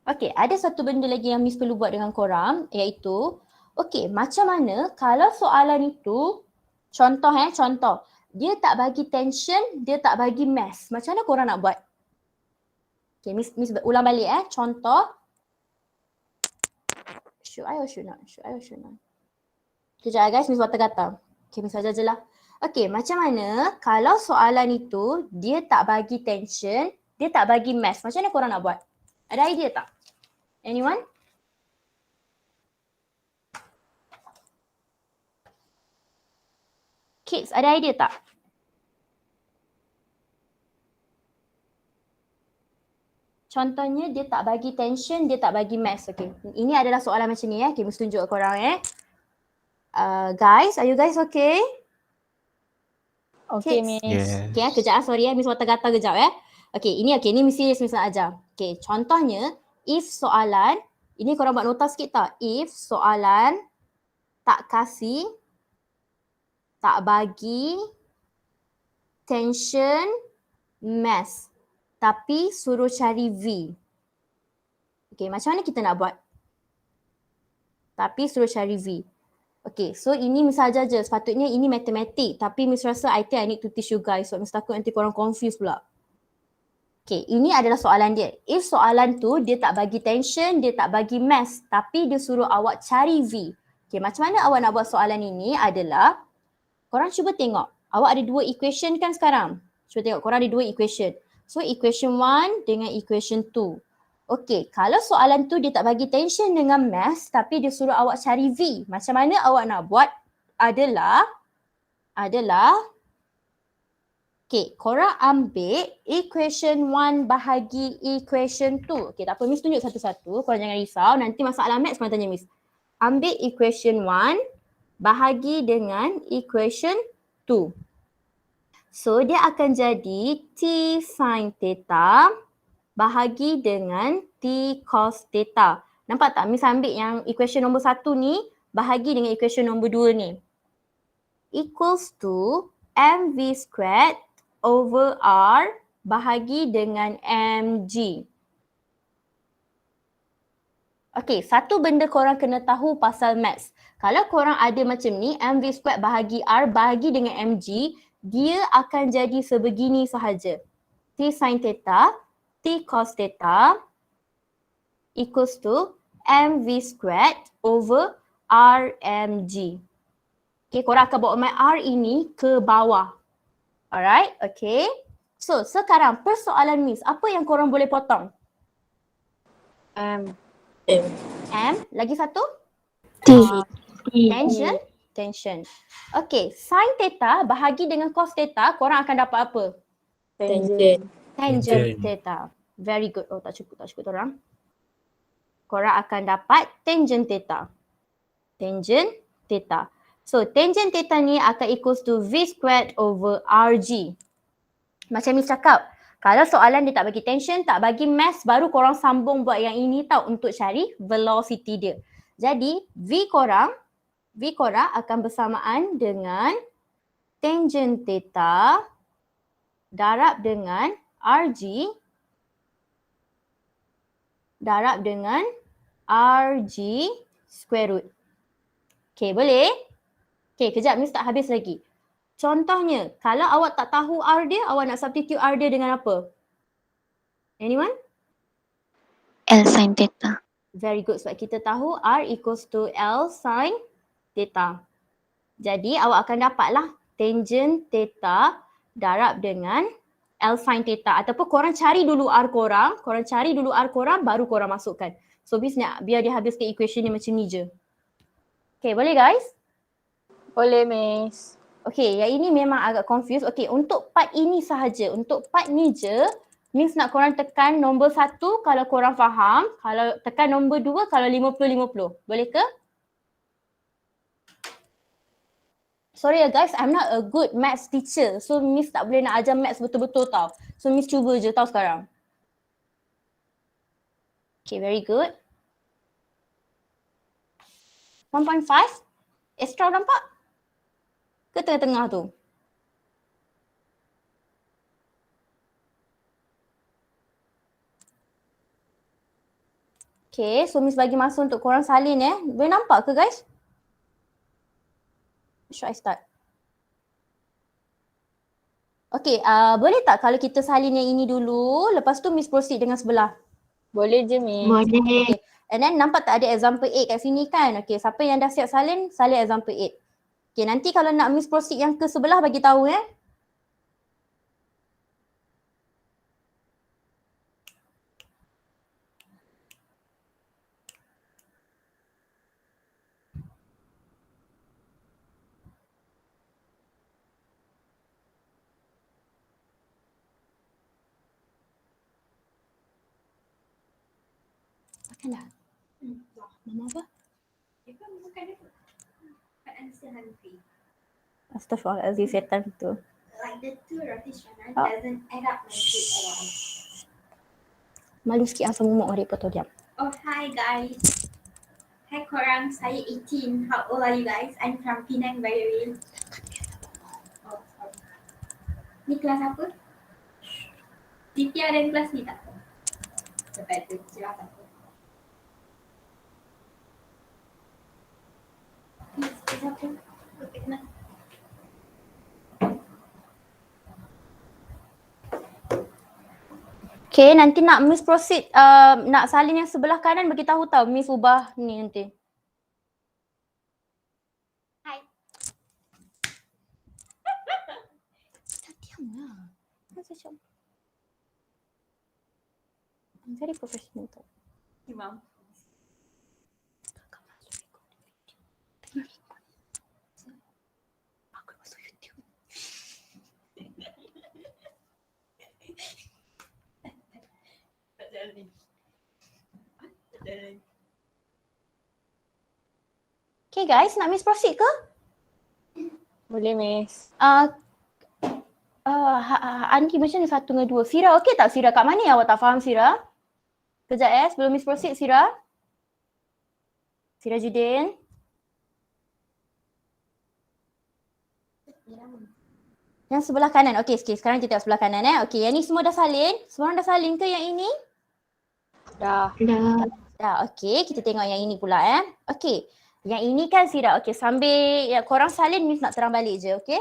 Okay, ada satu benda lagi yang Miss perlu buat dengan korang iaitu, okay, macam mana kalau soalan itu, contoh, dia tak bagi tension, dia tak bagi mass. Macam mana korang nak buat? Okay, Miss ulang balik contoh. Should I or should not? Kejap guys, Miss buat tergata. Okay, Miss ajar je lah. Okay, macam mana kalau soalan itu dia tak bagi tension, dia tak bagi mass. Macam mana korang nak buat? Ada idea tak? Anyone? Kids, ada idea tak? Contohnya dia tak bagi tension, dia tak bagi mass. Okay. Ini adalah soalan macam ni Okay, Miss tunjuk korang Guys, are you guys okay? Okay, Kids. Miss. Yeah. Okay, kejap sorry Miss water gata kejap Okay, ini Miss serius Miss nak ajar. Okay, contohnya if soalan, ini korang buat nota sikit tak? If soalan tak kasih, tak bagi tension, mass. Tapi suruh cari V. Okay, macam mana kita nak buat? Tapi suruh cari V. Okay, so ini Miss ajar je. Sepatutnya ini matematik. Tapi Miss rasa I need to teach you guys. So Miss takut nanti korang confuse pula. Okay, ini adalah soalan dia. If soalan tu dia tak bagi tension, dia tak bagi mass. Tapi dia suruh awak cari V. Okay, macam mana awak nak buat soalan ini adalah, korang cuba tengok. Awak ada 2 equation kan sekarang? Cuba tengok, korang ada 2 equation. So equation 1 dengan equation 2. Okay, kalau soalan tu dia tak bagi tension dengan mass tapi dia suruh awak cari V. Macam mana awak nak buat adalah okay, korang ambil equation 1 bahagi equation 2. Okay, tak apa Miss tunjuk satu-satu. Korang jangan risau. Nanti masalah maths korang tanya Miss. Ambil equation 1 bahagi dengan equation 2. So dia akan jadi T sin theta bahagi dengan T cos theta. Nampak tak? Miss ambil yang equation nombor 1 ni bahagi dengan equation nombor 2 ni. Equals to mv squared over r bahagi dengan mg. Okay, satu benda korang kena tahu pasal maths. Kalau korang ada macam ni, mv squared bahagi r bahagi dengan mg, dia akan jadi sebegini sahaja. T sin theta, T cos theta equals to mv squared over rmg. Okay, korang akan bawa my r ini ke bawah. Alright, okay. So, sekarang persoalan Miss, apa yang korang boleh potong? M. M, lagi satu? T. Tension. Tension. Okay, sin theta bahagi dengan cos theta, korang akan dapat apa? Tangent. Tangent theta. Very good. Oh, tak cukup orang. Korang akan dapat tangent theta. Tangent theta. So, tangent theta ni akan equals to V squared over RG. Macam Miss cakap, kalau soalan dia tak bagi tension, tak bagi mass, baru korang sambung buat yang ini tau untuk cari velocity dia. Jadi, V korang akan bersamaan dengan tangent theta darab dengan RG darab dengan RG square root. Okay, boleh? Okay, kejap Miss tak habis lagi. Contohnya, kalau awak tak tahu R dia, awak nak substitute R dia dengan apa? Anyone? L sin theta. Very good, sebab kita tahu R equals to L sin theta. Jadi, awak akan dapatlah tangent theta darab dengan L sin theta. Ataupun korang cari dulu R korang, baru korang masukkan. So, Miss nak biar dia habis ke equation ni macam ni je. Okay, boleh guys? Boleh, Miss. Okay, yang ini memang agak confused. Okay, untuk part ini sahaja. Untuk part ni je, Miss nak korang tekan nombor 1 kalau korang faham. Kalau tekan nombor 2 kalau 50-50. Boleh ke? Sorry ya guys, I'm not a good maths teacher. So Miss tak boleh nak ajar maths betul-betul tau. So Miss cuba je tau sekarang. Okay, very good. 1.5. Extra nampak? Ke tengah-tengah tu? Okay, so Miss bagi masa untuk korang salin Boleh nampak ke guys? Should I start? Okay, boleh tak kalau kita salin yang ini dulu, lepas tu Miss proceed dengan sebelah? Boleh je, Miss. Okay. And then nampak tak ada example 8 kat sini kan? Okay, siapa yang dah siap salin example 8. Okay, nanti kalau nak Miss proceed yang ke sebelah bagi tahu Makan dah? Mama apa? Astaghfirullahaladzim, setan tu. Like the two roti canai Oh. doesn't add up my food at all. Malu sikit asam umuk mari potong diam. Oh, hi guys. Hi korang, saya 18. How old are you guys? I'm from Penang, by the way. Oh, sorry. Ni kelas apa? Ditya dan kelas ni tak? Sampai tu, silakan. Kelas apa? Kenapa? Okay, nanti nak Miss proceed, nak salin yang sebelah kanan bagi tahu tau. Miss ubah ni nanti. Hai. Diamlah. I'm very professional tau. Imam. Aku masuk YouTube. Okay guys, nak Miss proceed ke? Boleh, Miss. Anki macam ni 1 dengan 2. Sira okey tak Sira? Kat mana yang awak tak faham Sira? Kejap sebelum Miss proceed Sira. Sira Judin. Yang sebelah kanan. Okey, sekarang kita tengok sebelah kanan Okey, yang ni semua dah salin? Semua orang dah salin ke yang ini? Dah. Dah, okey. Kita tengok yang ini pula Okey. Yang ini kan Sira. Okey, sambil korang salin Miss nak terang balik je, okey?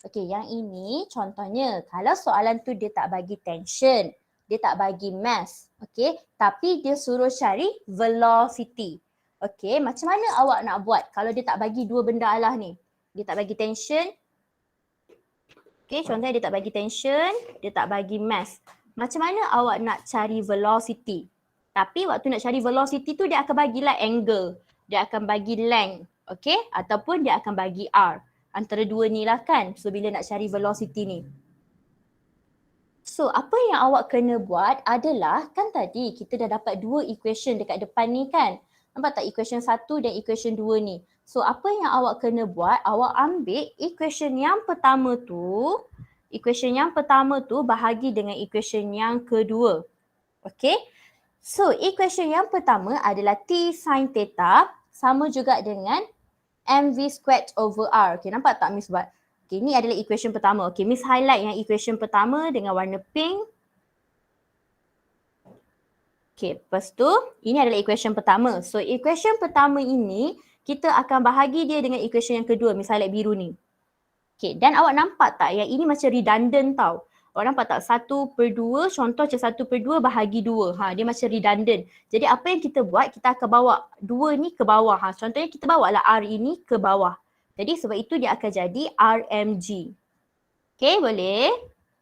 Okey, yang ini contohnya kalau soalan tu dia tak bagi tension, dia tak bagi mass, okey? Tapi dia suruh cari velocity. Okey, macam mana awak nak buat kalau dia tak bagi dua benda alah ni? Dia tak bagi tension. Okey, contohnya dia tak bagi tension, dia tak bagi mass. Macam mana awak nak cari velocity? Tapi waktu nak cari velocity tu dia akan bagilah angle. Dia akan bagi length. Okey? Ataupun dia akan bagi R. Antara dua ni lah kan. So bila nak cari velocity ni. So apa yang awak kena buat adalah kan tadi kita dah dapat dua equation dekat depan ni kan. Nampak tak equation 1 dan equation 2 ni. So apa yang awak kena buat, awak ambil equation yang pertama tu. Equation yang pertama tu bahagi dengan equation yang kedua. Okey? So equation yang pertama adalah T sin theta sama juga dengan mv squared over r. Okay, nampak tak Miss buat? Okay, ini adalah equation pertama. Okay, Miss highlight yang equation pertama dengan warna pink. Okay, lepas tu ini adalah equation pertama. So equation pertama ini kita akan bahagi dia dengan equation yang kedua. Miss highlight biru ni. Okay, dan awak nampak tak yang ini macam redundant tau. Awak nampak tak 1/2, contoh macam 1/2 bahagi 2. Dia macam redundant. Jadi apa yang kita buat, kita akan bawa 2 ni ke bawah. Contohnya kita bawa lah R ini ke bawah. Jadi sebab itu dia akan jadi RMG. Okay, boleh?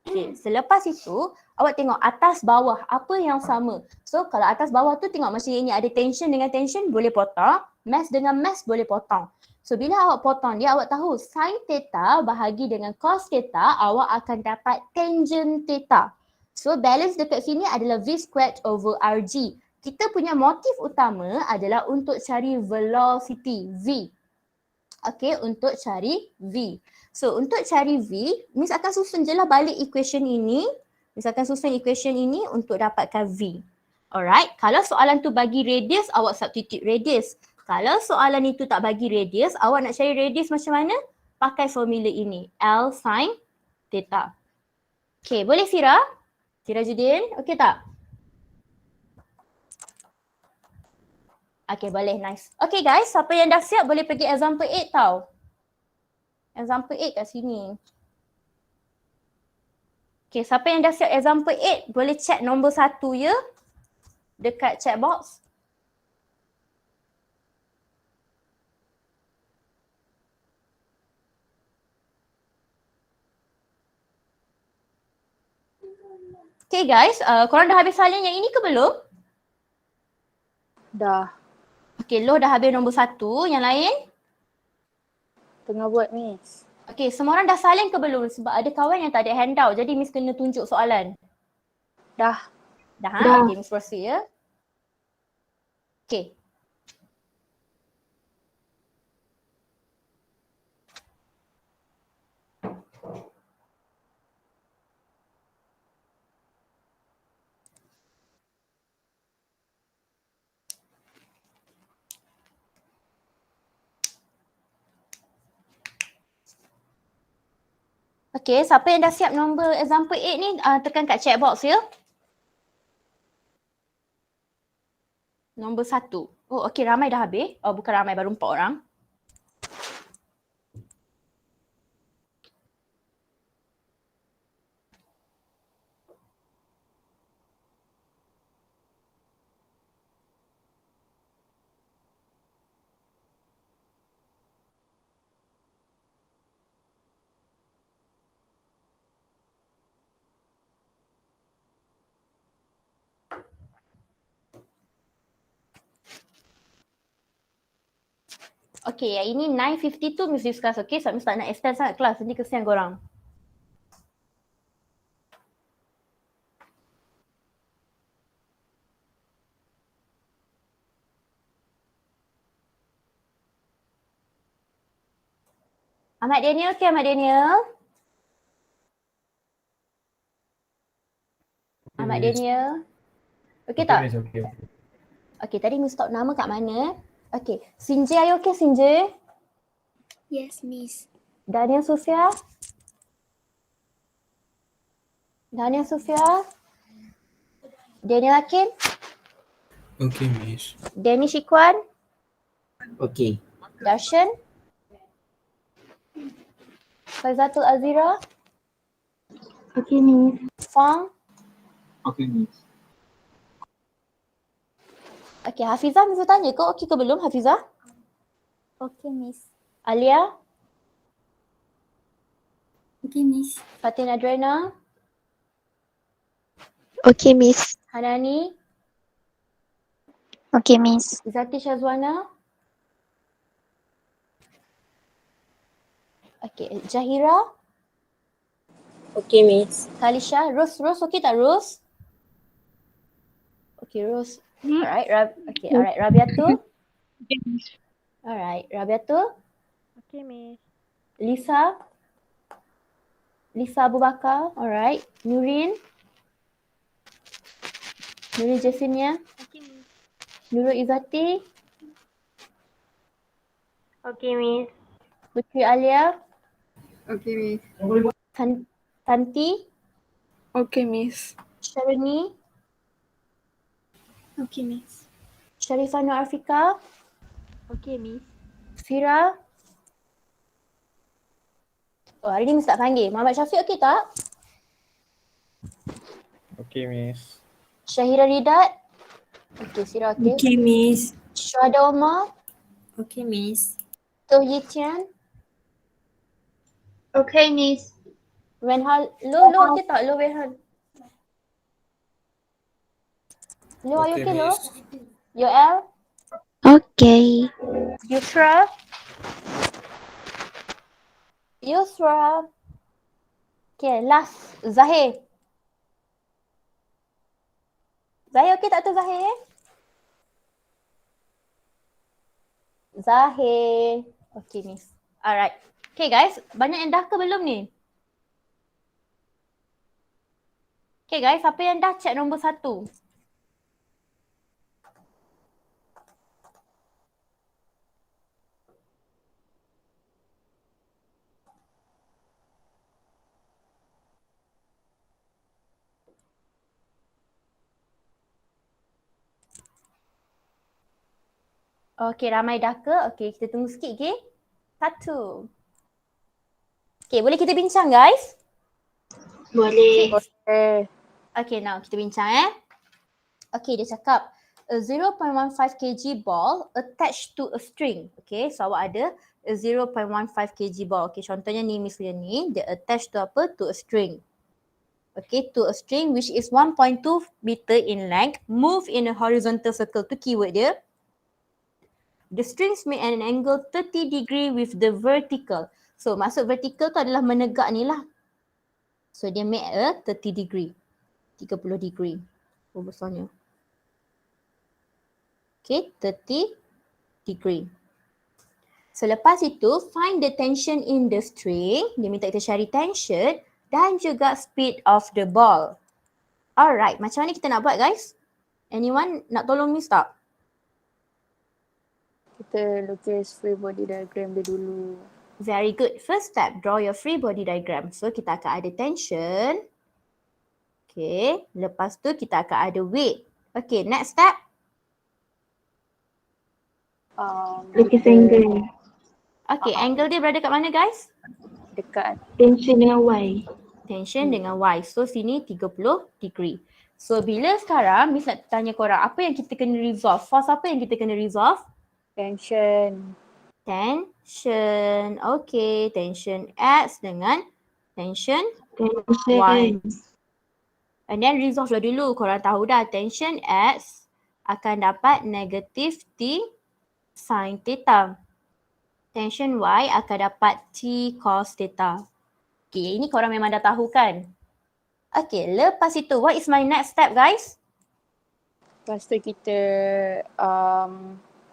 Okay, selepas itu awak tengok atas bawah apa yang sama. So kalau atas bawah tu tengok macam ini ada tension dengan tension boleh potong. Mass dengan mass boleh potong. So bila awak potong dia, awak tahu sin theta bahagi dengan cos theta, awak akan dapat tangent theta. So balance dekat sini adalah V squared over RG. Kita punya motif utama adalah untuk cari velocity V. Okay, untuk cari V. So untuk cari V, Miss akan susun je lah balik equation ini. Miss akan susun equation ini untuk dapatkan V. Alright, kalau soalan tu bagi radius, awak substitute radius. Kalau soalan itu tak bagi radius, awak nak cari radius macam mana? Pakai formula ini. L sin theta. Okay, boleh Sira? Sira Judin, okay tak? Okay, boleh. Nice. Okay guys, siapa yang dah siap boleh pergi example 8 tau. Example 8 kat sini. Okay, siapa yang dah siap example 8 boleh check nombor 1 ya. Dekat chat box. Okay guys, korang dah habis salin yang ini ke belum? Dah. Okay, Loh dah habis nombor 1, yang lain? Tengah buat, Miss. Okay, semua orang dah salin ke belum? Sebab ada kawan yang tak ada handout, jadi Miss kena tunjuk soalan. Dah. Dah. Okay, Miss proceed ya. Okay. Okay, siapa yang dah siap nombor example 8 ni tekan kat chat box ya. Nombor 1. Oh, okay, ramai dah habis. Oh, bukan ramai, baru 4 orang. Okay, yang ini 9:52 Miss discuss, okay? Sebab Miss tak nak extend sangat kelas, nanti kesian korang. Ahmad Daniel, okay Ahmad Daniel? Ahmad Daniel. Okay tak? Okay. Okay, tadi Miss stop nama kat mana? Okay, Sinjay, are you okay Sinjay? Yes, Miss. Daniel Sufia? Daniel Sufia? Daniel Hakim? Okay, Miss. Danny Shikwan? Okay. Darshan? Faizatul Azira? Okay, Miss. Fang? Okay, Miss. Okay, Hafizah Miss tanya kau okay ke belum Hafizah? Okay, Miss. Alia? Okay, Miss. Fatin Adrena? Okay, Miss. Hanani? Okay, Miss. Zati Shazwana? Okay, Jahira? Okay, Miss. Kalisha? Rose okay tak Rose? Okay, Rose. Alright, alright, Rabiatul? Alright, Rabiatul? Okay, Miss. Lisa? Lisa Abu Bakar? Alright. Nurin? Nurin Jessinia? Okay, Miss. Nurul Izzati? Okay, Miss. Putri Alia? Okay, Miss. Tanti? Okay, Miss. Sharani? Okay, Miss. Sharifah Nur Afika? Okay, Miss. Fira? Oh, hari ni Miss tak panggil. Muhammad Syafiq okey tak? Okay, Miss. Syahira Ridat? Okey, Sira okey. Okay, Miss. Syuhada Omar? Okay, Miss. Toh Yi Tian? Okay, Miss. Wenhal? Lo okey tak? Lo Wenhal? Lo, are you Okay, okay Lo? Miss. Yoel? Okay. Yusra? Yusra? Okay, last. Zahir? Zahir okey tak tu Zahir? Zahir. Okay, Miss. Alright. Okay guys, banyak yang dah ke belum ni? Okay guys, siapa yang dah check nombor 1? Okay, ramai dah ke? Okay, kita tunggu sikit, okay? 1. Okay, boleh kita bincang guys? Boleh. Okay, now kita bincang Okay, dia cakap a 0.15 kg ball attached to a string. Okay, so awak ada a 0.15 kg ball. Okay, contohnya ni misalnya ni, dia attached to apa? To a string. Okay, to a string which is 1.2 meter in length, move in a horizontal circle. Tu keyword dia. The strings make an angle 30 degree with the vertical. So maksud vertical tu adalah menegak ni lah. So dia make a 30 degree. 30 degree. Oh besarnya. Okay, 30 degree. So lepas itu, find the tension in the string. Dia minta kita cari tension dan juga speed of the ball. Alright, macam mana kita nak buat guys? Anyone nak tolong Miss tak? Kita lukis free body diagram dia dulu. Very good. First step, draw your free body diagram. So kita akan ada tension. Okay, lepas tu kita akan ada weight. Okay, next step. Lukis angle. Okay, angle dia berada kat mana guys? Dekat. Tension dengan Y. Tension dengan Y. So sini 30 degree. So bila sekarang Miss nak tanya korang apa yang kita kena resolve? Force apa yang kita kena resolve? Tension. Tension. Okay, tension X dengan tension Tension. Y. And then resolve lah dulu. Korang tahu dah tension X akan dapat negatif T sin theta. Tension Y akan dapat T cos theta. Okay, ini korang memang dah tahu kan? Okay, lepas itu what is my next step guys? Lepas tu kita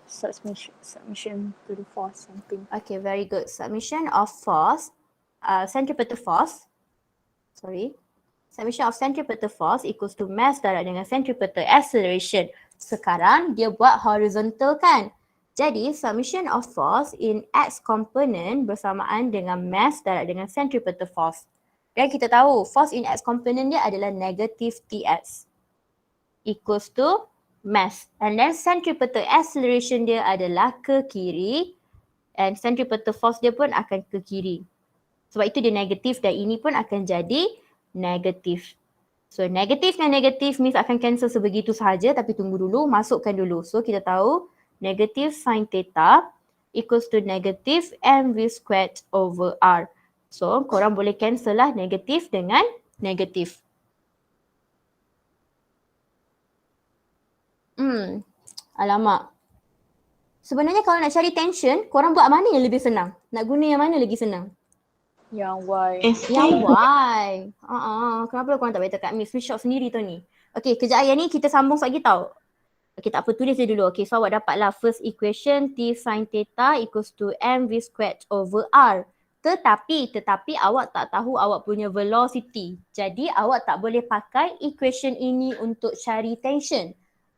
submission to the force something. Okay, very good. Submission of force, centripetal force. Submission of centripetal force equals to mass darab dengan centripetal acceleration. Sekarang dia buat horizontal kan? Jadi submission of force in X component bersamaan dengan mass darab dengan centripetal force. Dan kita tahu force in X component dia adalah negative Tx equals to mass. And then centripetal acceleration dia adalah ke kiri and centripetal force dia pun akan ke kiri. Sebab itu dia negatif dan ini pun akan jadi negatif. So negatif dan negatif means akan cancel sebegitu sahaja, tapi tunggu dulu, masukkan dulu. So kita tahu negative sin theta equals to negative mv squared over r. So korang boleh cancel lah negatif dengan negatif. Alamak. Sebenarnya kalau nak cari tension, korang buat mana yang lebih senang? Nak guna yang mana lagi senang? Yang Y. Yang Y. Kenapa korang tak beritahu kat Miss? Miss shot sendiri tu ni. Okay, kejap yang ni kita sambung lagi tau. Okay, tak apa, tulis dia dulu. Okay, so awak dapatlah first equation T sin theta equals to mv squared over r. Tetapi awak tak tahu awak punya velocity. Jadi awak tak boleh pakai equation ini untuk cari tension.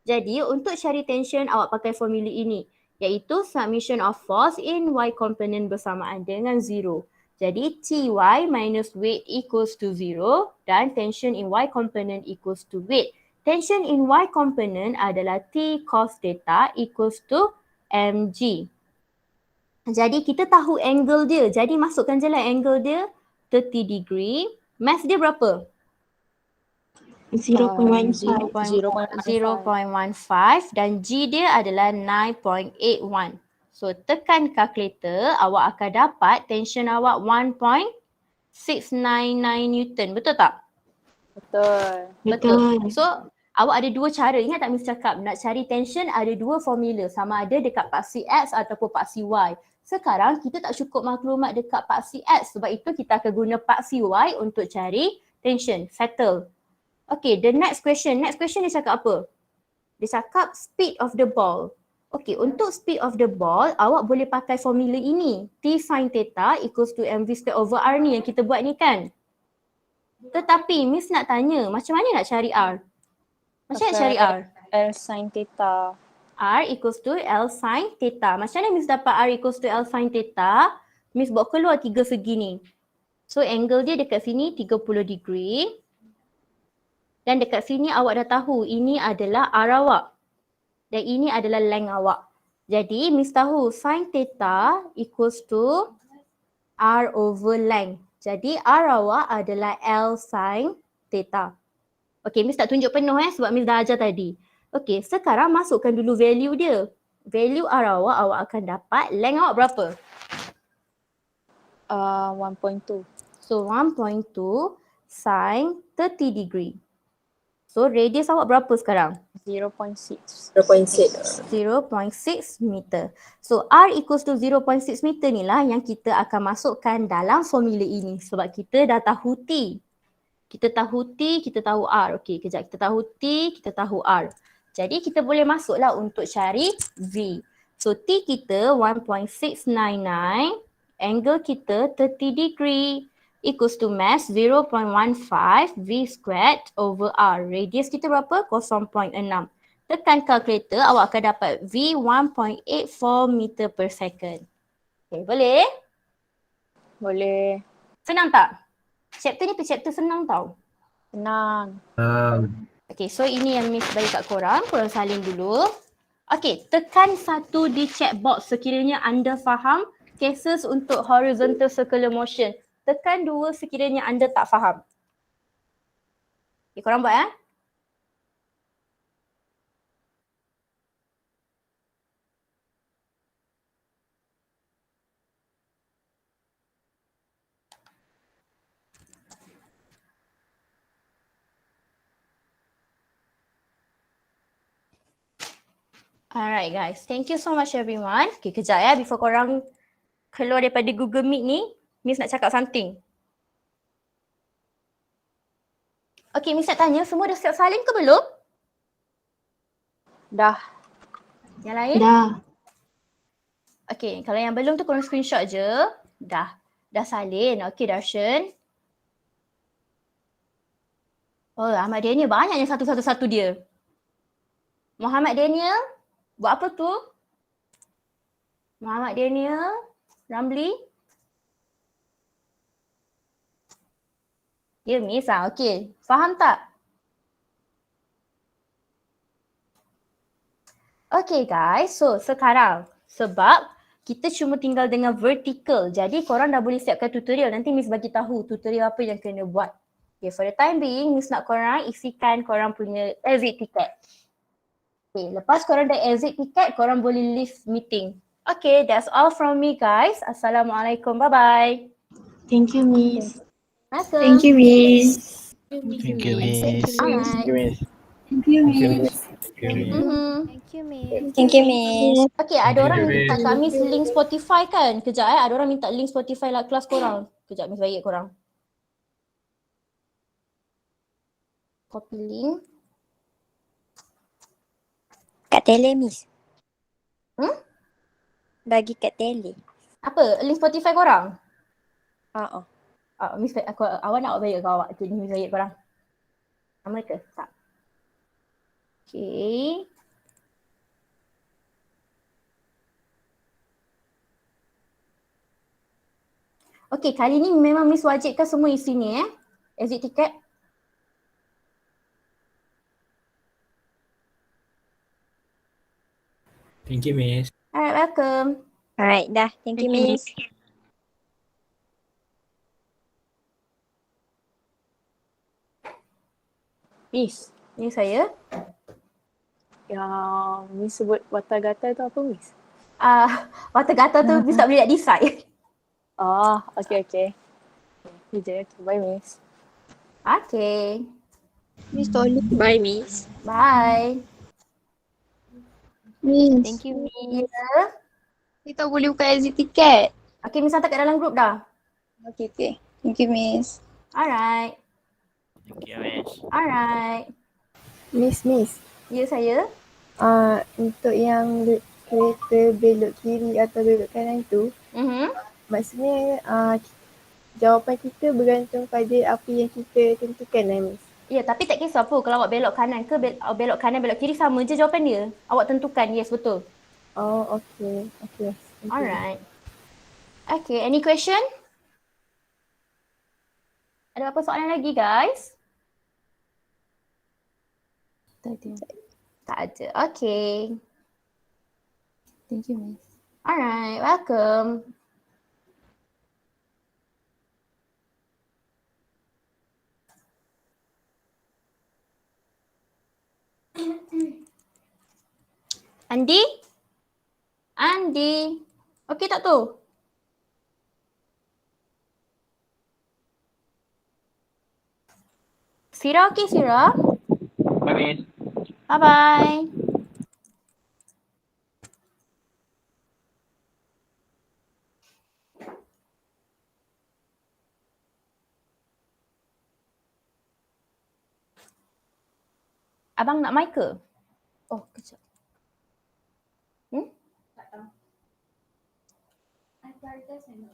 Jadi untuk cari tension awak pakai formula ini, iaitu summation of force in y component bersamaan dengan 0. Jadi Ty minus weight equals to 0 dan tension in y component equals to weight. Tension in y component adalah T cos theta equals to mg. Jadi kita tahu angle dia. Jadi masukkan je lah angle dia 30 degree. Mass dia berapa? 0.15. 0.15 dan G dia adalah 9.81. So tekan calculator, awak akan dapat tension awak 1.699 Newton. Betul tak? Betul. So awak ada dua cara. Ingat tak Miss cakap nak cari tension ada dua formula. Sama ada dekat paksi X ataupun paksi Y. Sekarang kita tak cukup maklumat dekat paksi X. Sebab itu kita akan guna paksi Y untuk cari tension. Settle. Okay, the next question. Next question dia cakap apa? Dia cakap speed of the ball. Okay, untuk speed of the ball, awak boleh pakai formula ini. T sin theta equals to mv squared over r ni yang kita buat ni kan. Tetapi Miss nak tanya, macam mana nak cari r? Macam mana nak cari r? L sin theta. R equals to L sin theta. Macam mana Miss dapat R equals to L sin theta? Miss buat keluar tiga segi ni. So angle dia dekat sini 30 degree. Dan dekat sini awak dah tahu ini adalah R awak. Dan ini adalah length awak. Jadi Miss tahu sin theta equals to R over length. Jadi R awak adalah L sin theta. Okay, Miss tak tunjuk penuh sebab Miss dah ajar tadi. Okay, sekarang masukkan dulu value dia. Value R awak akan dapat length awak berapa? 1.2. So 1.2 sin 30 degree. So radius awak berapa sekarang? 0.6. 0.6 meter. So R equals to 0.6 meter ni lah yang kita akan masukkan dalam formula ini. Sebab kita dah tahu T. Kita tahu T, kita tahu R. Okey, kejap. Kita tahu T, kita tahu R. Jadi kita boleh masuklah untuk cari V. So T kita 1.699, angle kita 30 degree. Equals to mass 0.15 V squared over R. Radius kita berapa? 0.6. Tekan calculator, awak akan dapat V 1.84 meter per second. Okay, boleh? Boleh. Senang tak? Chapter ni chapter senang tau. Senang. Okay, so ini yang Miss bagi kat korang. Korang salin dulu. Okay, tekan 1 di chat box sekiranya anda faham cases untuk horizontal circular motion. Tekan 2 sekiranya anda tak faham. Okay, korang buat Alright guys, thank you so much everyone. Okay, kejap before korang keluar daripada Google Meet ni, Miss nak cakap something. Okay, Miss nak tanya, semua dah siap salin ke belum? Dah. Yang lain? Dah. Okay, kalau yang belum tu korang screenshot je. Dah salin. Okay, Darshan. Oh, Ahmad Daniel banyaknya satu dia. Muhammad Daniel, buat apa tu? Muhammad Daniel, Ramli. Ya, Miss lah. Okay, faham tak? Okay guys, so sekarang sebab kita cuma tinggal dengan vertical. Jadi korang dah boleh siapkan tutorial. Nanti Miss bagi tahu tutorial apa yang kena buat. Okay, for the time being, Miss nak korang isikan korang punya exit ticket. Okay, lepas korang dah exit ticket, korang boleh leave meeting. Okay, that's all from me guys. Assalamualaikum. Bye-bye. Thank you, Miss. Welcome. Thank you, Miss. Thank you, Miss. Alright. Thank you, Miss. Mm-hmm. Thank you, Miss. Okay, ada orang minta kami link Spotify kan? Kejap ada orang minta link Spotify lah kelas korang. Kejap Miss bagi korang. Copy link. Kat tele, Miss. Bagi kat tele. Apa? Link Spotify korang? Uh-uh. Miss, awak nak bayar ke awak? Okay, Miss bayar korang. Nama ke? Tak. Okay. Okay, kali ni memang Miss wajibkan semua isi ni exit ticket. Thank you, Miss. Alright, welcome. Alright, dah. Thank you, Miss. Miss, Ni saya. yang Miss sebut Watagata tu apa, Miss? Wata-gata tu Miss tak boleh nak decide. Oh, okay. Ni je. Okay, bye, Miss. Okay. Miss tolong. Bye, Miss. Bye. Miss. Thank you, Miss. Kita boleh buka exit tiket. Okay, Miss hantar kat dalam grup dah. Okay. Thank you, Miss. Alright. Thank you, Miss. Alright. Miss. Ya, saya. Untuk yang kereta belok kiri atau belok kanan tu, maksudnya jawapan kita bergantung pada apa yang kita tentukan lah, Miss. Ya, tapi tak kisah apa kalau awak belok kanan ke belok kanan, belok kiri sama je jawapan dia. Awak tentukan, yes betul. Oh, okay. Alright. Okay, any question? Ada apa soalan lagi guys? Tak ada. Okay. Thank you, Miss. Alright, welcome. Andi? Okay tak tu? Sira okay Sira? Bye, Miss. Bye-bye. Abang nak mic ke? Oh, kejap. Tak tahu. I prioritize and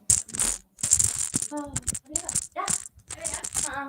boleh tak? Dah? Dah?